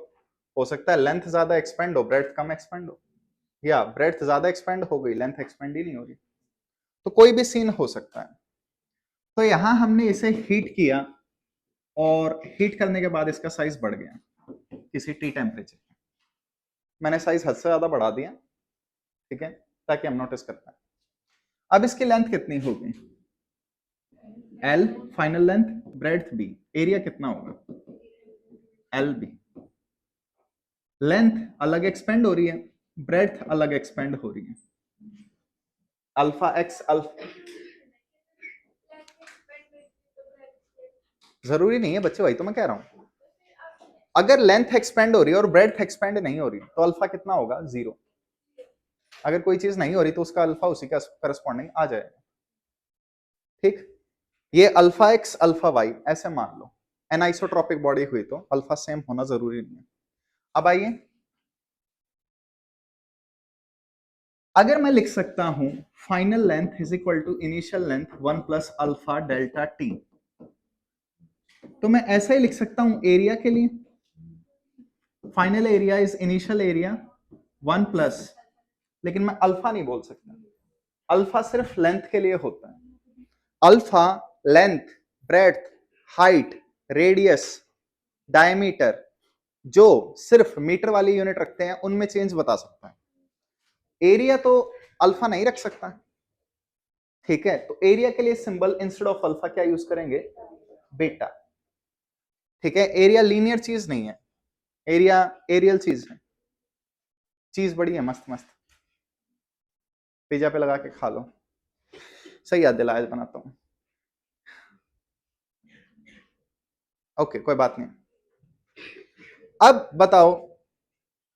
S1: हो सकता है लेंथ ज्यादा एक्सपेंड हो, ब्रेड्थ कम एक्सपेंड हो, या ब्रेड्थ ज्यादा एक्सपेंड हो गई, लेंथ एक्सपेंड ही नहीं हो रही। तो कोई भी सीन हो सकता है। तो यहां हमने इसे हीट किया और हीट करने के बाद इसका साइज बढ़ गया किसी टी टेम्परेचर। मैंने साइज हद से ज्यादा बढ़ा दिया, ठीक है, ताकि हम नोटिस कर पाए। अब इसकी लेंथ कितनी होगी? L final length, breadth B, area कितना होगा? LB। लेंथ अलग एक्सपेंड हो रही है, ब्रेड्थ अलग एक्सपेंड हो रही है। अल्फा एक्स अल्फा, जरूरी नहीं है बच्चे, वही तो मैं कह रहा हूं। अगर लेंथ एक्सपेंड हो रही है और ब्रेड्थ एक्सपेंड नहीं हो रही तो अल्फा कितना होगा? 0। अगर कोई चीज नहीं हो रही तो उसका अल्फा उसी का करस्पॉन्डिंग आ जाएगा, ठीक। ये अल्फा एक्स अल्फा वाई ऐसे मान लो। एनाइसोट्रॉपिक बॉडी हुई तो अल्फा सेम होना जरूरी नहीं है। अब आइए, अगर मैं लिख सकता हूं final length is equal to initial length 1 plus alpha delta T, तो मैं ऐसा ही लिख सकता हूं एरिया के लिए, final area is initial area 1 plus, लेकिन मैं अल्फा नहीं बोल सकता, अल्फा सिर्फ लेंथ के लिए होता है। Alpha length, breadth, height, radius, diameter, जो सिर्फ मीटर वाली यूनिट रखते हैं उनमें चेंज बता सकता है। एरिया तो अल्फा नहीं रख सकता, ठीक है। तो एरिया के लिए सिंबल इंस्टेड ऑफ अल्फा क्या यूज करेंगे? बीटा, ठीक है। एरिया लीनियर चीज नहीं है, एरिया एरियल चीज है, चीज बड़ी है मस्त मस्त, पिज्जा पे लगा के खा लो। सही याद दिलाया, बनाता हूं। ओके, कोई बात नहीं। अब बताओ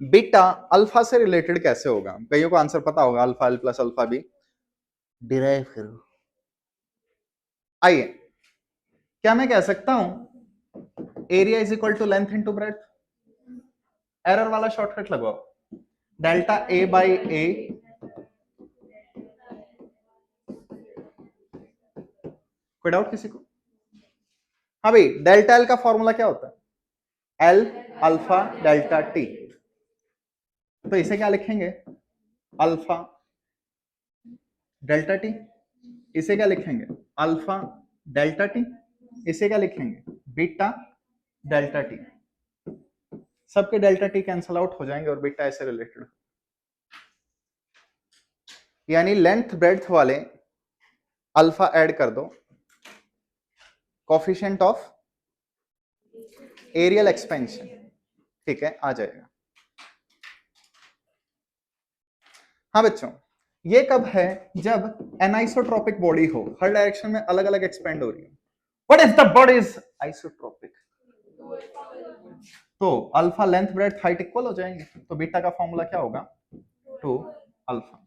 S1: बीटा अल्फा से रिलेटेड कैसे होगा? कईयों को आंसर पता होगा, alpha L plus alpha B, derive करो। आइए, क्या मैं कह सकता हूं area is equal to length into breadth? Error वाला शॉर्टकट लगाओ, डेल्टा ए बाई ए, कोई डाउट किसी को? हाँ भाई, डेल्टा एल का फॉर्मूला क्या होता है? L alpha delta T. तो इसे क्या लिखेंगे? Alpha delta T. इसे क्या लिखेंगे? Alpha delta T. इसे क्या लिखेंगे? Beta delta T. सबके डेल्टा टी कैंसल आउट हो जाएंगे और बीटा ऐसे रिलेटेड, यानी लेंथ ब्रेड्थ वाले अल्फा ऐड कर दो, कोफिशिएंट ऑफ एरियल एक्सपेंशन, ठीक है, आ जाएगा। हाँ बच्चों, ये कब है? जब एनाइसोट्रॉपिक बॉडी हो, हर डायरेक्शन में अलग अलग एक्सपेंड हो रही हो। What is the body is isotropic? तो alpha length breadth height equal हो जाएंगे, तो बीटा का फॉर्मूला क्या होगा? 2 alpha.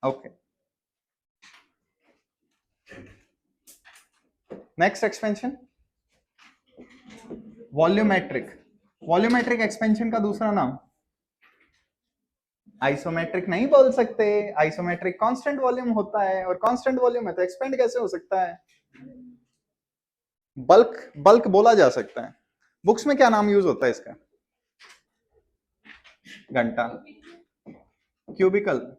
S1: Okay, next expansion volumetric. Volumetric expansion का दूसरा नाम आइसोमेट्रिक नहीं बोल सकते, आइसोमेट्रिक कांस्टेंट वॉल्यूम होता है, और कांस्टेंट वॉल्यूम है तो एक्सपेंड कैसे हो सकता है? बल्क बल्क बोला जा सकता है। बुक्स में क्या नाम यूज होता है इसका? घंटा, क्यूबिकल।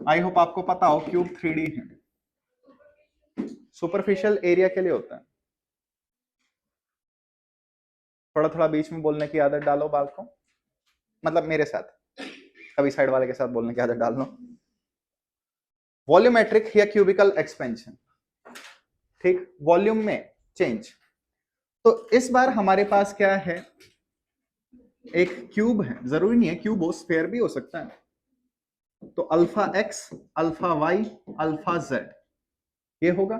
S1: आई होप आपको पता हो, क्यूब 3D है, सुपरफिशियल एरिया के लिए होता है। थोड़ा थोड़ा बीच में बोलने की आदत डालो बालकों, मतलब मेरे साथ, कभी साइड वाले के साथ बोलने की आदत डाल लो। वॉल्यूमेट्रिक या क्यूबिकल एक्सपेंशन, ठीक, वॉल्यूम में चेंज। तो इस बार हमारे पास क्या है, एक क्यूब है, जरूरी नहीं है क्यूब हो, स्फीयर भी हो सकता है। तो alpha X, alpha Y, alpha Z, ये होगा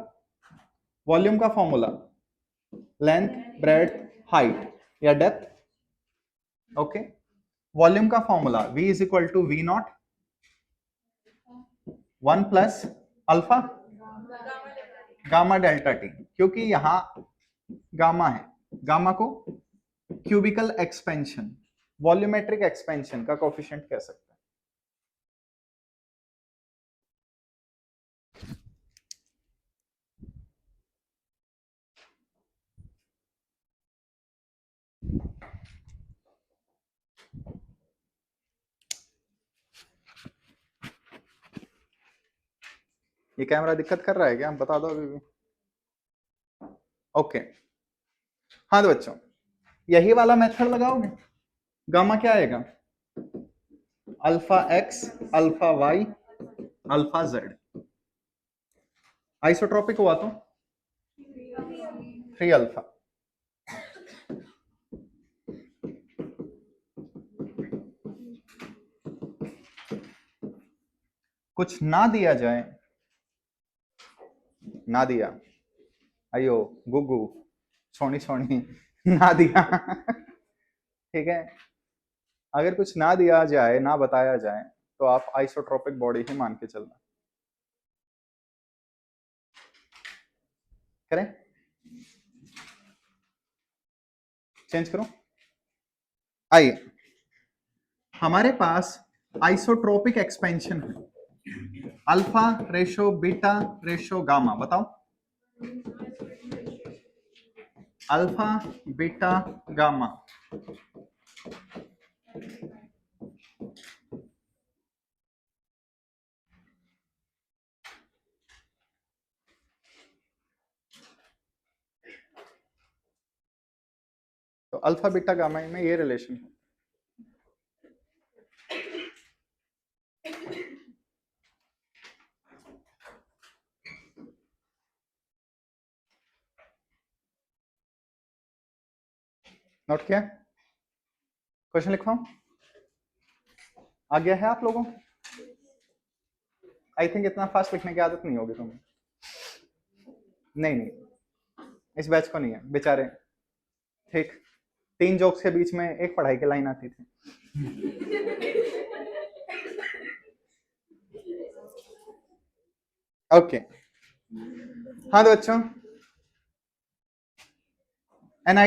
S1: वॉल्यूम का फॉर्मूला, लेंथ, ब्रेड्थ, हाइट या डेप्थ। ओके, वॉल्यूम का formula V is equal to V naught 1 plus alpha gamma delta T, क्योंकि यहां गामा है, गामा को क्यूबिकल एक्सपेंशन, वॉल्यूमेट्रिक एक्सपेंशन का कोफिशिएंट कह सकते हैं। ये कैमरा दिक्कत कर रहा है क्या, बता दो अभी भी। ओके, हाँ तो बच्चों यही वाला मेथड लगाओगे, गामा क्या आएगा, alpha X, alpha Y, alpha Z. Isotropic हुआ तो 3 अल्फा। कुछ ना दिया जाए, ना दिया, अयो गुगु छोनी छोनी ना दिया ठीक है, अगर कुछ ना दिया जाए, ना बताया जाए, तो आप आइसोट्रोपिक बॉडी ही मान के चलना। करें, चेंज करो। आइए, हमारे पास आइसोट्रोपिक एक्सपेंशन है, alpha ratio beta ratio gamma, बताओ अल्फा बीटा गामा। तो अल्फा बीटा गामा में ये रिलेशन है। नोट किया, क्वेश्चन लिखवाऊं, आ गया है आप लोगों को? आई थिंक इतना फास्ट लिखने की आदत नहीं होगी तुम्हें। नहीं नहीं, इस बैच को नहीं है बेचारे, ठीक, 3 जोक्स के बीच में एक पढ़ाई की लाइन आती थी। ओके, हाँ तो बच्चों, an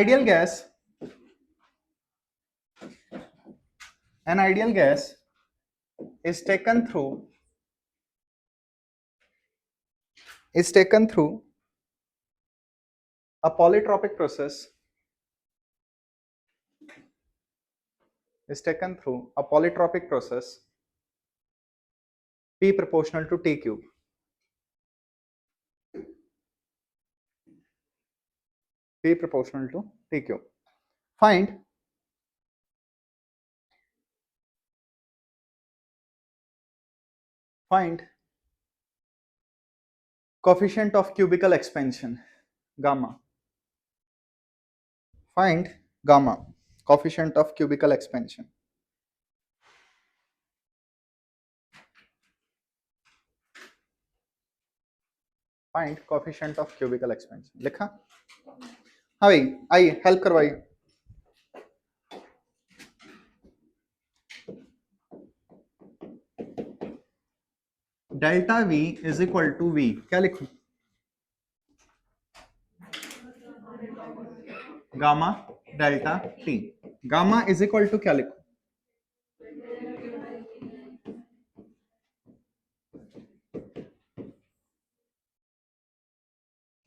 S1: ideal gas is taken through a polytropic process, P proportional to T cube. P proportional to T cube. Find coefficient of cubical expansion, gamma. Find gamma, coefficient of cubical expansion. Find coefficient of cubical expansion. लिखा? हाँ भाई, आइए help करवाइए। Delta V is equal to V, क्या लिखूं? Gamma delta T। Gamma is equal to क्या लिखूं?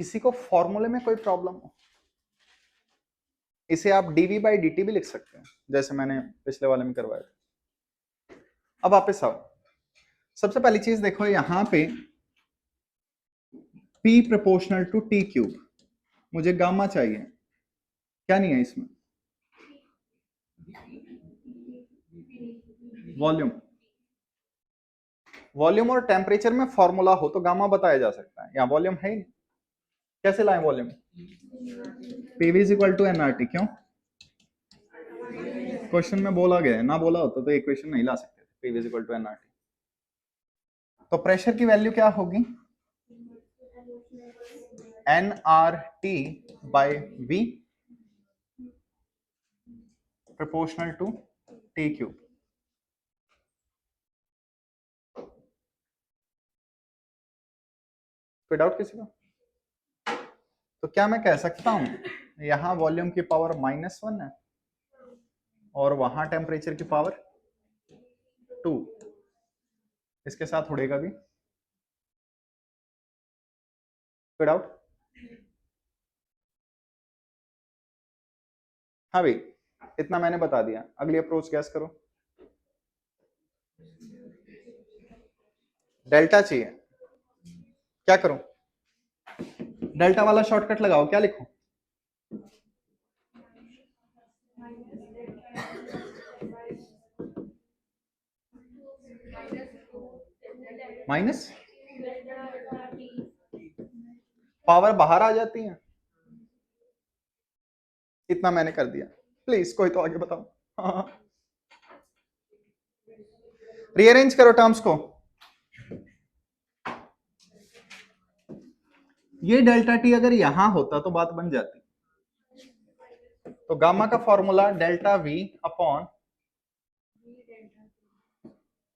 S1: किसी को फॉर्मूले में कोई प्रॉब्लम हो, इसे आप dV बाई dt भी लिख सकते हैं, जैसे मैंने पिछले वाले में करवाया था। अब वापस आओ, सबसे पहली चीज देखो, यहां पे P प्रोपोर्शनल टू T क्यूब, मुझे गामा चाहिए, क्या नहीं है इसमें, वॉल्यूम, वॉल्यूम और टेम्परेचर में फॉर्मूला हो तो गामा बताया जा सकता है, यहाँ वॉल्यूम है ही नहीं, कैसे लाएं volume? PV is equal to NRT. क्यों? क्वेश्चन में बोला गया है, ना बोला होता तो इक्वेशन नहीं ला सकते। PV is equal to NRT. तो प्रेशर की वैल्यू क्या होगी? N R T by V proportional to T cube. कोई डाउट किसी को? तो क्या मैं कह सकता हूं यहां वॉल्यूम की पावर -1 है और वहां टेम्परेचर की पावर 2, इसके साथ उड़ेगा भी? कोई डाउट? हाँ भाई, इतना मैंने बता दिया, अगली अप्रोच गैस करो। डेल्टा चाहिए, क्या करूं? डेल्टा वाला शॉर्टकट लगाओ, क्या लिखूं? माइनस, पावर बाहर आ जाती है, इतना मैंने कर दिया। प्लीज कोई तो आगे बताओ। हाँ, रीअरेंज करो टर्म्स को। ये डेल्टा टी अगर यहां होता तो बात बन जाती। तो गामा का formula delta V upon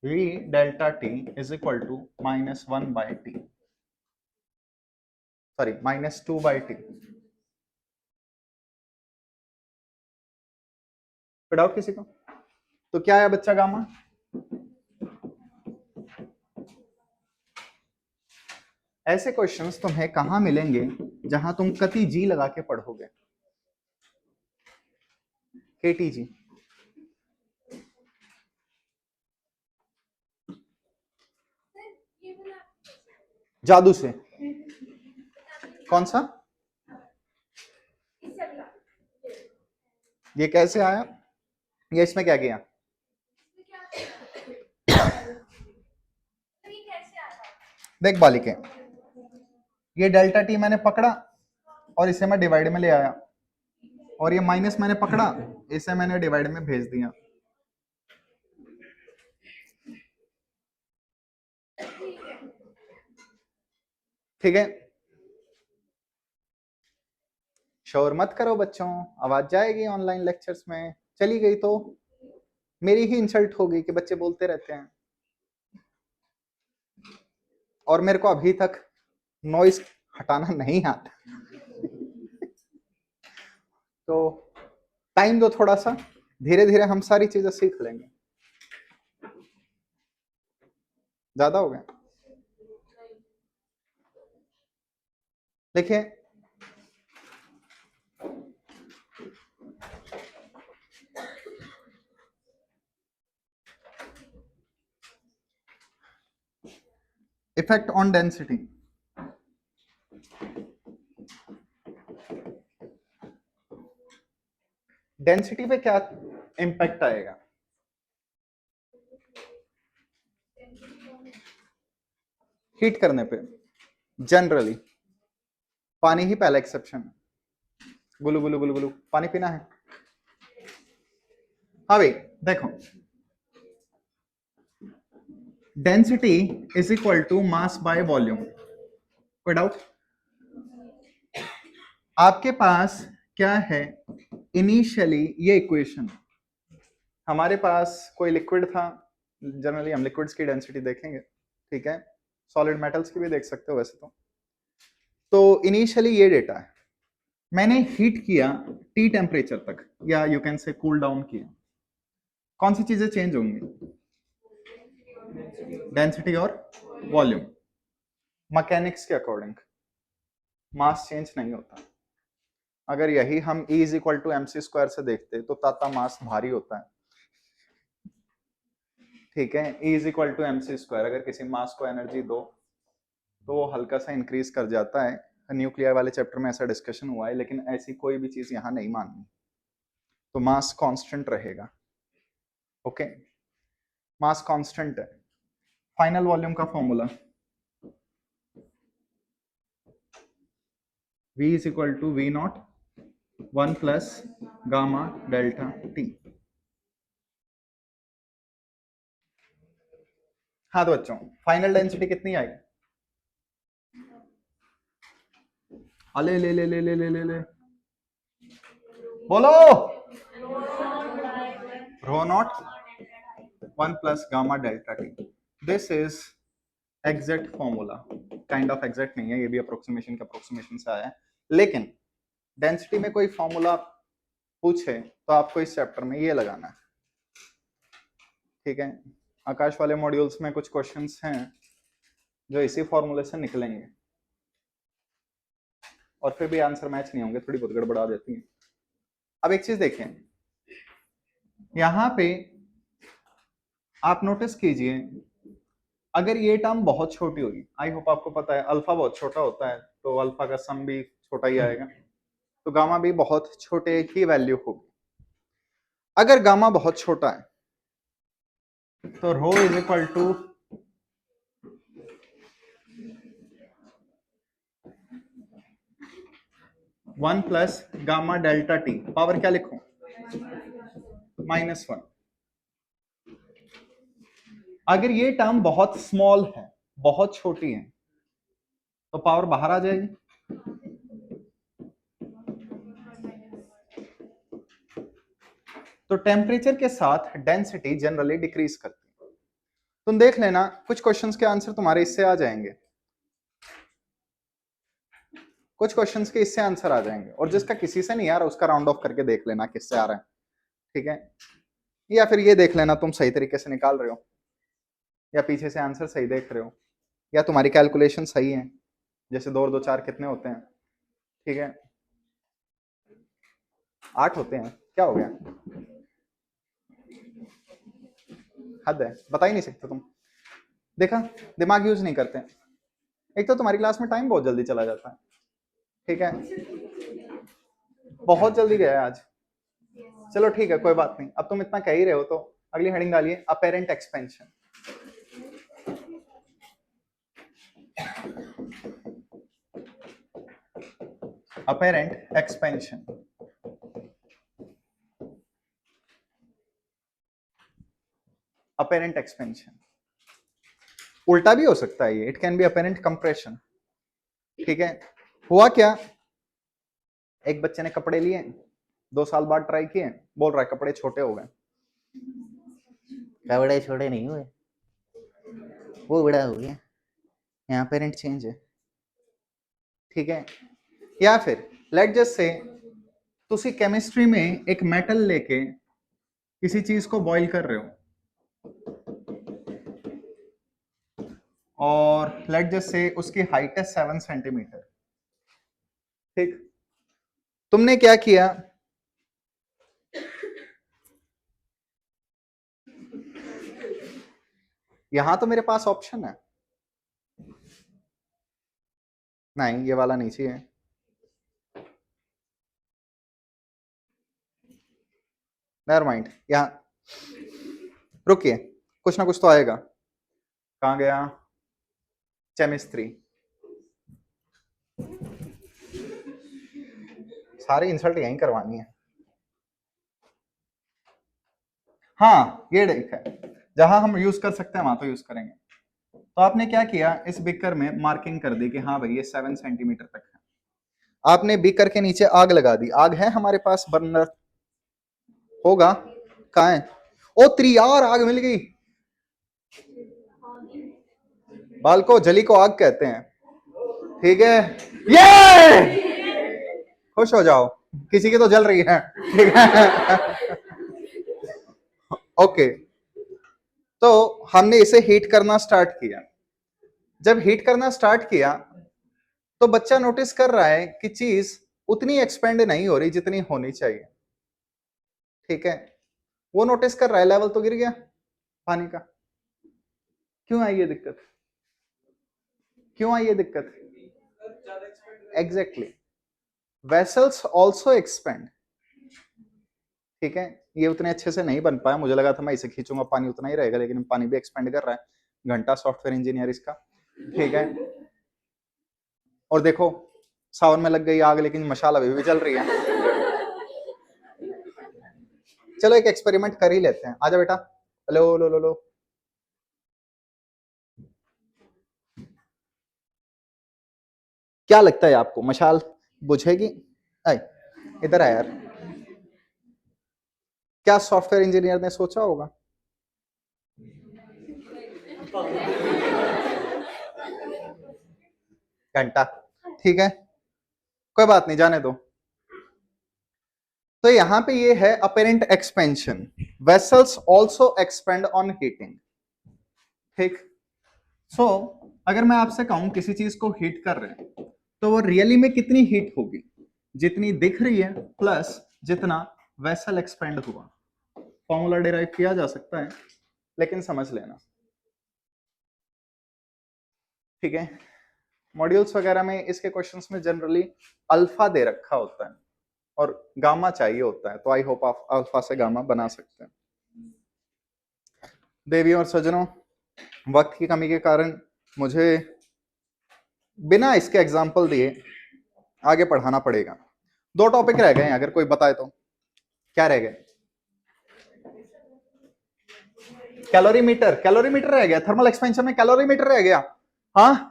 S1: V delta T is equal to -1 by T, sorry -2 by T. Doubt किसी को? तो क्या है बच्चा गामा? ऐसे क्वेश्चंस तुम्हें कहां मिलेंगे जहां तुम कति जी लगा के पढ़ोगे? केटी जी, जादू से। कौन सा? ये कैसे आया? ये इसमें क्या किया? देख बालिके, ये डेल्टा टी मैंने पकड़ा और इसे मैं डिवाइड में ले आया, और ये माइनस मैंने पकड़ा, इसे मैंने डिवाइड में भेज दिया। ठीक है, शोर मत करो बच्चों, आवाज जाएगी ऑनलाइन लेक्चर्स में, चली गई तो मेरी ही इंसल्ट होगी कि बच्चे बोलते रहते हैं। और मेरे को अभी तक नॉइस हटाना नहीं आता। तो टाइम दो थोड़ा सा, धीरे धीरे हम सारी चीजें सीख लेंगे। ज्यादा हो गया? देखिए, इफेक्ट ऑन डेंसिटी। डेंसिटी पे क्या इंपैक्ट आएगा? हीट करने पे जनरली, पानी ही पहला एक्सेप्शन। गुलू गुलू गुलू गुलू, पानी पीना है? हाँ भाई देखो, density is equal to mass by volume. कोई डाउट? आपके पास क्या है इनिशियली? ये इक्वेशन, हमारे पास कोई लिक्विड था, जनरली हम लिक्विड्स की डेंसिटी देखेंगे, ठीक है, सॉलिड मेटल्स की भी देख सकते हो वैसे तो इनिशियली ये डेटा है, मैंने हीट किया टी टेम्परेचर तक, या you can say cool down किया, कौन सी चीजें चेंज होंगी? डेंसिटी और वॉल्यूम। मैकेनिक्स के अकॉर्डिंग मास चेंज नहीं होता। अगर यही हम E is equal to mc² से देखते तो ताता मास भारी होता है, ठीक है। E is equal to mc², अगर किसी मास को एनर्जी दो तो वो हल्का सा इंक्रीज कर जाता है। न्यूक्लियर वाले चैप्टर में ऐसा डिस्कशन हुआ है, लेकिन ऐसी कोई भी चीज यहाँ नहीं माननी, तो मास कांस्टेंट रहेगा। ओके, मास कांस्टेंट है। फाइनल वॉल्यूम का formula V is equal to V naught 1 plus gamma delta T। हाँ तो बच्चों फाइनल डेंसिटी कितनी आई? अले ले ले ले ले ले ले ले बोलो। Rho naught 1 plus gamma delta T. This is exact formula, kind of exact नहीं है, ये भी अप्रोक्सीमेशन के अप्रोक्सीमेशन से आया है, लेकिन डेंसिटी में कोई फॉर्मूला पूछे तो आपको इस चैप्टर में ये लगाना है, ठीक है। आकाश वाले मॉड्यूल्स में कुछ क्वेश्चंस हैं जो इसी फॉर्मूले से निकलेंगे और फिर भी आंसर मैच नहीं होंगे, थोड़ी बहुत गड़बड़ा देती है। अब एक चीज देखें, यहां पे आप नोटिस कीजिए, अगर ये टर्म बहुत छोटी होगी, आई होप आपको पता है अल्फा बहुत छोटा होता है तो अल्फा का सम भी छोटा ही आएगा, तो गामा भी बहुत छोटे की वैल्यू होगी। अगर गामा बहुत छोटा है तो rho is equal to 1 plus gamma delta T, power क्या लिखूं? -1। अगर ये टर्म बहुत स्मॉल है, बहुत छोटी है, तो पावर बाहर आ जाएगी। तो टेम्परेचर के साथ डेंसिटी जनरली डिक्रीज करती है। तुम देख लेना कुछ क्वेश्चंस के आंसर तुम्हारे इससे आ जाएंगे, कुछ क्वेश्चंस के इससे आंसर आ जाएंगे, और जिसका किसी से नहीं आ रहा उसका राउंड ऑफ करके देख लेना किससे आ रहा है, ठीक है। या फिर ये देख लेना तुम सही तरीके से निकाल रहे हो या पीछे से आंसर सही देख रहे हो या तुम्हारी कैलकुलेशन सही है, जैसे 2 और 2 4 कितने होते हैं, ठीक है 8 होते हैं, क्या हो गया, हद है, बता ही नहीं सकते तुम। देखा, दिमाग यूज नहीं करते। एक तो तुम्हारी क्लास में टाइम बहुत जल्दी चला जाता है, ठीक है, बहुत जल्दी गया है आज। चलो ठीक है कोई बात नहीं, अब तुम इतना कह ही रहे हो तो अगली हेडिंग डालिए, apparent expansion. Apparent expansion, apparent expansion उल्टा भी हो सकता है, ये it can be apparent compression, ठीक है। हुआ क्या, एक बच्चे ने कपड़े लिए, 2 साल बाद ट्राई किए, बोल रहा है कपड़े छोटे हो गए। कपड़े छोटे नहीं हुए, वो बड़ा हो गया, यहाँ पेरेंट चेंज है, ठीक है। या फिर लेट जस्ट से तुसी केमिस्ट्री में एक मेटल लेके किसी चीज को बॉईल कर रहे हो, और लेट जस्ट से उसकी हाइट है 7 सेंटीमीटर, ठीक। तुमने क्या किया, यहां तो मेरे पास ऑप्शन है, नहीं ये वाला नहीं चाहिए, नेवर माइंड, यहां रुकिए, कुछ ना कुछ तो आएगा। कहां गया, केमिस्ट्री, सारी इंसल्ट यहीं करवानी है। हाँ ये ठीक है, जहां हम यूज कर सकते हैं वहां तो यूज करेंगे। तो आपने क्या किया, इस बिकर में मार्किंग कर दी कि हाँ भाई ये 7 सेंटीमीटर तक है। आपने बिकर के नीचे आग लगा दी, आग है हमारे पास, बर्नर होगा, कहाँ है, ओ त्रियार आग मिल गई, बालको जली को आग कहते हैं, ठीक है, ये खुश हो जाओ, किसी की तो जल रही है, ठीक है ओके। तो हमने इसे हीट करना स्टार्ट किया, जब हीट करना स्टार्ट किया तो बच्चा नोटिस कर रहा है कि चीज उतनी एक्सपेंड नहीं हो रही जितनी होनी चाहिए, ठीक है। वो नोटिस कर रहा है लेवल तो गिर गया पानी का, क्यों आई ये दिक्कत, क्यों आई ये दिक्कत, एग्जैक्टली, वेसल्स ऑल्सो एक्सपेंड, ठीक है, ये उतने अच्छे से नहीं बन पाया, मुझे लगा था मैं इसे खींचूंगा पानी उतना ही रहेगा, लेकिन पानी भी एक्सपेंड कर रहा है। घंटा सॉफ्टवेयर इंजीनियर इसका, ठीक है। और देखो सावन में लग गई आग, लेकिन मशाल अभी भी जल रही है। चलो एक एक्सपेरिमेंट कर ही लेते हैं, आजा बेटा, लो लो लो लो। क्या लगता है आपको, मशाल बुझेगी? आई, इधर आ यार। क्या सॉफ्टवेयर इंजीनियर ने सोचा होगा? घंटा, ठीक है, कोई बात नहीं, जाने दो। तो यहां पे ये है apparent expansion, vessels also expand on heating, ठीक। सो अगर मैं आपसे कहूं किसी चीज को हीट कर रहे हैं, तो वो रियली में कितनी हीट होगी? जितनी दिख रही है प्लस जितना वेसल एक्सपेंड हुआ। फॉर्मूला डिराइव किया जा सकता है, लेकिन समझ लेना, ठीक है। मॉड्यूल्स वगैरह में इसके क्वेश्चंस में जनरली अल्फा दे रखा होता है और गामा चाहिए होता है, तो आई होप आप अल्फा से गामा बना सकते हैं। देवियों और सज्जनों, वक्त की कमी के कारण मुझे बिना इसके एग्जाम्पल दिए आगे पढ़ाना पड़ेगा। 2 टॉपिक रह गए हैं, अगर कोई बताए तो। क्या रह गए? कैलोरीमीटर, कैलोरीमीटर रह गया, थर्मल एक्सपेंशन में कैलोरीमीटर रह गया। हाँ,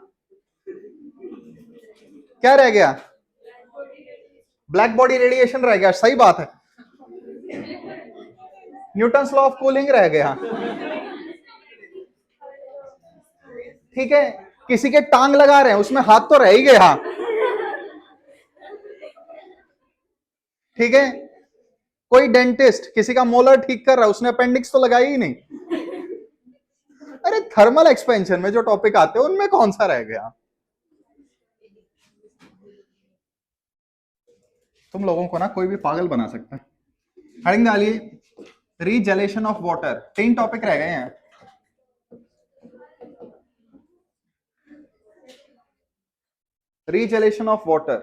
S1: क्या रह गया? ब्लैक बॉडी रेडिएशन रह गया, सही बात है। न्यूटन्स लॉ ऑफ कूलिंग रह गया, ठीक है। किसी के टांग लगा रहे हैं, उसमें हाथ तो रह ही गया, ठीक है। कोई डेंटिस्ट किसी का मोलर ठीक कर रहा है, उसने अपेंडिक्स तो लगाई ही नहीं। अरे थर्मल एक्सपेंशन में जो टॉपिक आते हैं उनमें कौन सा रह गया? तुम लोगों को ना कोई भी पागल बना सकता है। हेडिंग डालिए, रीजेलेशन ऑफ वाटर। 3 टॉपिक रह गए हैं। रीजेलेशन ऑफ वाटर,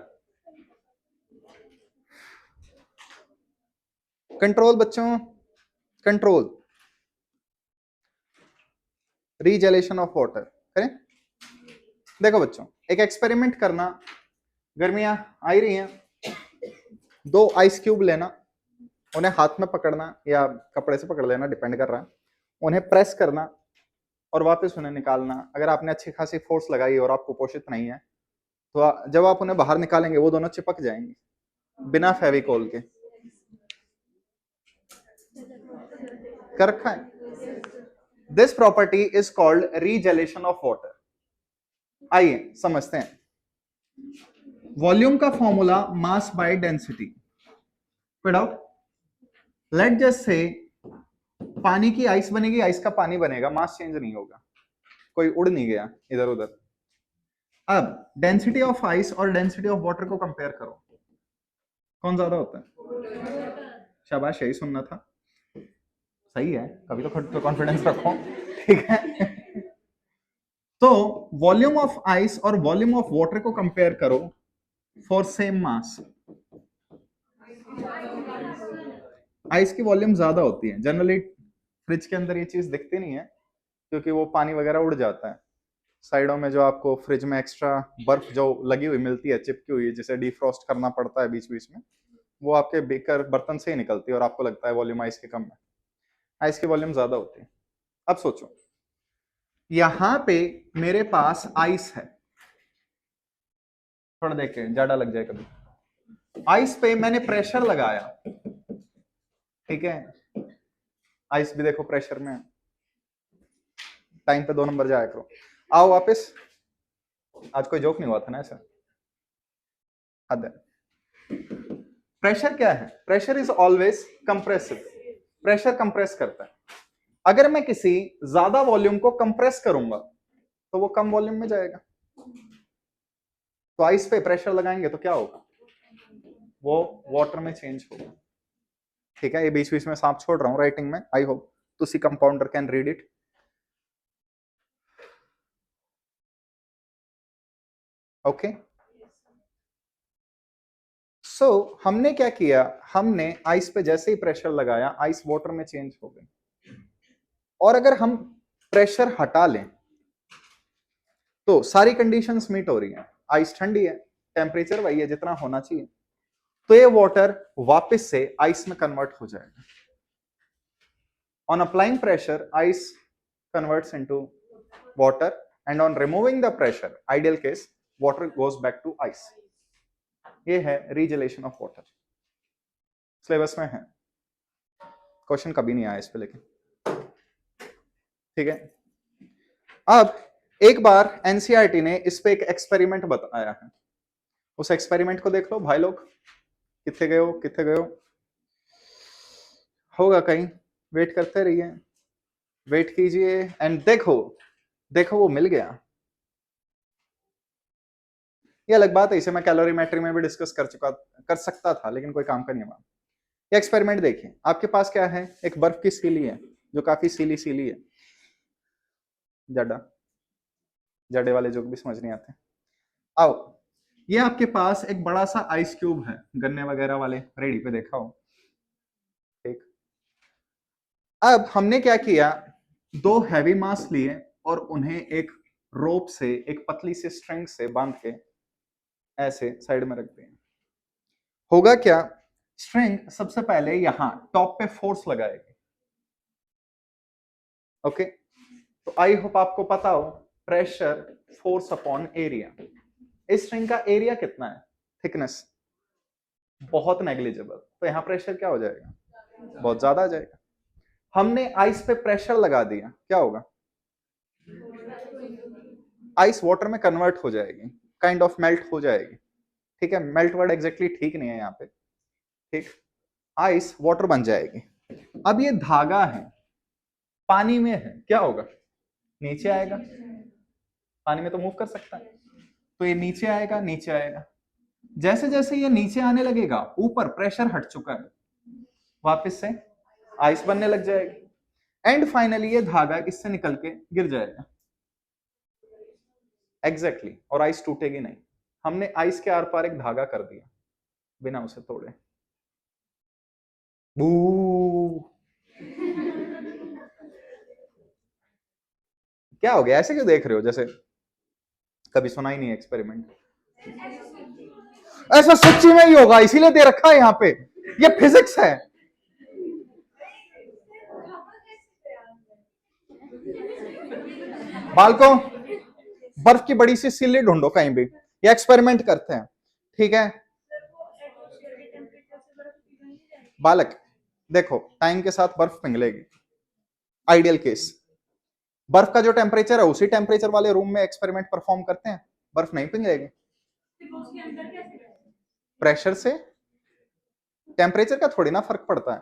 S1: कंट्रोल बच्चों, कंट्रोल, रीजेलेशन ऑफ वाटर करें। देखो बच्चों, एक एक्सपेरिमेंट करना, गर्मियां आ ही रही हैं, 2 आइस क्यूब लेना, उन्हें हाथ में पकड़ना या कपड़े से पकड़ लेना, डिपेंड कर रहा है, उन्हें प्रेस करना और वापस उन्हें निकालना। अगर आपने अच्छी खासी फोर्स लगाई और आप कुपोषित नहीं है, तो जब आप उन्हें बाहर निकालेंगे वो दोनों चिपक जाएंगे बिना फेविकोल के। कर रखा है। This property is called regelation of water. आइए समझते हैं। वॉल्यूम का फॉर्मूला मास बाय डेंसिटी। कोई डाउट? लेट जस्ट से पानी की आइस बनेगी, आइस का पानी बनेगा, मास चेंज नहीं होगा, कोई उड़ नहीं गया इधर उधर। अब डेंसिटी ऑफ आइस और डेंसिटी ऑफ वाटर को कंपेयर करो, कौन ज्यादा होता है? शाबाश, यही सुनना था, सही है, कभी तो खुद पे कॉन्फिडेंस रखो, ठीक है। तो वॉल्यूम ऑफ आइस और वॉल्यूम ऑफ वाटर को कंपेयर करो फॉर सेम मास। आइस की वॉल्यूम ज्यादा होती है जनरली, फ्रिज के अंदर ये चीज दिखती नहीं है क्योंकि वो पानी वगैरह उड़ जाता है। साइडों में जो आपको फ्रिज में एक्स्ट्रा बर्फ जो लगी हुई मिलती है, चिपकी हुई, जिसे डिफ्रॉस्ट करना पड़ता है बीच बीच में, वो आपके बेकर बर्तन से ही निकलती है और आपको लगता है वॉल्यूम आइस की कम है। आइस की वॉल्यूम ज्यादा होती है। अब सोचो, यहां पे मेरे पास आइस है, थोड़ा देख के ज्यादा लग जाए कभी। आइस पे मैंने प्रेशर लगाया, ठीक है, आइस भी देखो प्रेशर में है। टाइम पे 2 नंबर जाया करो। आओ वापस, आज कोई जोक नहीं हुआ था ना ऐसा, हद है। प्रेशर क्या है? Pressure is always compressive, pressure compress करता है। अगर मैं किसी ज्यादा वॉल्यूम को कंप्रेस करूंगा तो वो कम वॉल्यूम में जाएगा। तो आइस पे प्रेशर लगाएंगे तो क्या होगा? वो वाटर में चेंज होगा, ठीक है। ये बीच बीच में सांप छोड़ रहा हूं राइटिंग में, आई होप तुसी compounder can read it. Okay, हमने क्या किया, हमने आइस पे जैसे ही प्रेशर लगाया आइस वाटर में चेंज हो गई। और अगर हम प्रेशर हटा लें तो सारी कंडीशंस मीट हो रही हैं, आइस ठंडी है, टेम्परेचर वही है जितना होना चाहिए, तो ये वाटर वापस से आइस में कन्वर्ट हो जाएगा। On applying pressure ice converts into water and on removing the pressure ideal case water goes back to ice. ये है रीजेलेशन ऑफ वाटर, सिलेबस में है, क्वेश्चन कभी नहीं आया इस पे लेकिन, ठीक है। अब एक बार एनसीईआरटी ने इस पे एक एक्सपेरिमेंट बताया है, उस एक्सपेरिमेंट को देख लो भाई लोग, कितने गए हो, कितने गए हो, होगा कहीं, वेट करते रहिए, वेट कीजिए एंड देखो, देखो वो मिल गया। ये अलग बात है, इसे मैं कैलोरीमेट्री में भी डिस्कस कर सकता था लेकिन कोई काम का नहीं हुआ। ये एक्सपेरिमेंट देखिए, आपके पास क्या है, एक बर्फ की सीली है जो काफी सीली सीली है, जड्डा जड्डे वाले जोक भी समझ नहीं आते। आओ, ये आपके पास एक बड़ा सा आइस क्यूब है, गन्ने वगैरह वाले रेडी पे देखा हो, ठीक। अब हमने क्या किया, दो हैवी मास लिए और उन्हें एक रोप से, एक पतली सी स्ट्रिंग से बांध के ऐसे साइड में रख दिया। होगा क्या, स्ट्रिंग सबसे पहले यहां टॉप पे फोर्स लगाएगी, ओके। तो आई होप आपको पता हो प्रेशर फोर्स अपॉन एरिया। इस स्ट्रिंग का एरिया कितना है, थिकनेस बहुत नेग्लिजिबल, तो यहां प्रेशर क्या हो जाएगा, बहुत ज्यादा आ जाएगा। हमने आइस पे प्रेशर लगा दिया, क्या होगा, आइस वाटर में कन्वर्ट हो जाएगी, काइंड ऑफ मेल्ट हो जाएगी, ठीक है। मेल्ट वर्ड एग्जैक्टली ठीक नहीं है यहाँ पे, ठीक। आइस वाटर बन जाएगी। अब ये धागा है, पानी में है, क्या होगा, नीचे आएगा, पानी में तो मूव कर सकता है, तो ये नीचे आएगा, नीचे आएगा। जैसे जैसे ये नीचे आने लगेगा, ऊपर प्रेशर हट चुका है, वापस से आइस बनने लग जाएगी एंड फाइनली ये धागा इससे निकल के गिर जाएगा, एग्जैक्टली और आइस टूटेगी नहीं। हमने आइस के आर पार एक धागा कर दिया बिना उसे तोड़े। बू क्या हो गया, ऐसे क्यों देख रहे हो, जैसे कभी सुना ही नहीं एक्सपेरिमेंट। ऐसा सच्ची में ही होगा, इसीलिए दे रखा है यहाँ पे, ये फिजिक्स है। बालकों, बर्फ की बड़ी सी सिल्ली ढूंढो कहीं भी, ये एक्सपेरिमेंट करते हैं, ठीक है। बालक देखो, टाइम के साथ बर्फ पिघलेगी, आइडियल केस। बर्फ का जो टेम्परेचर है उसी टेम्परेचर वाले रूम में एक्सपेरिमेंट परफॉर्म करते हैं, बर्फ नहीं पिघलेगी। प्रेशर से टेम्परेचर का थोड़ी ना फर्क पड़ता है,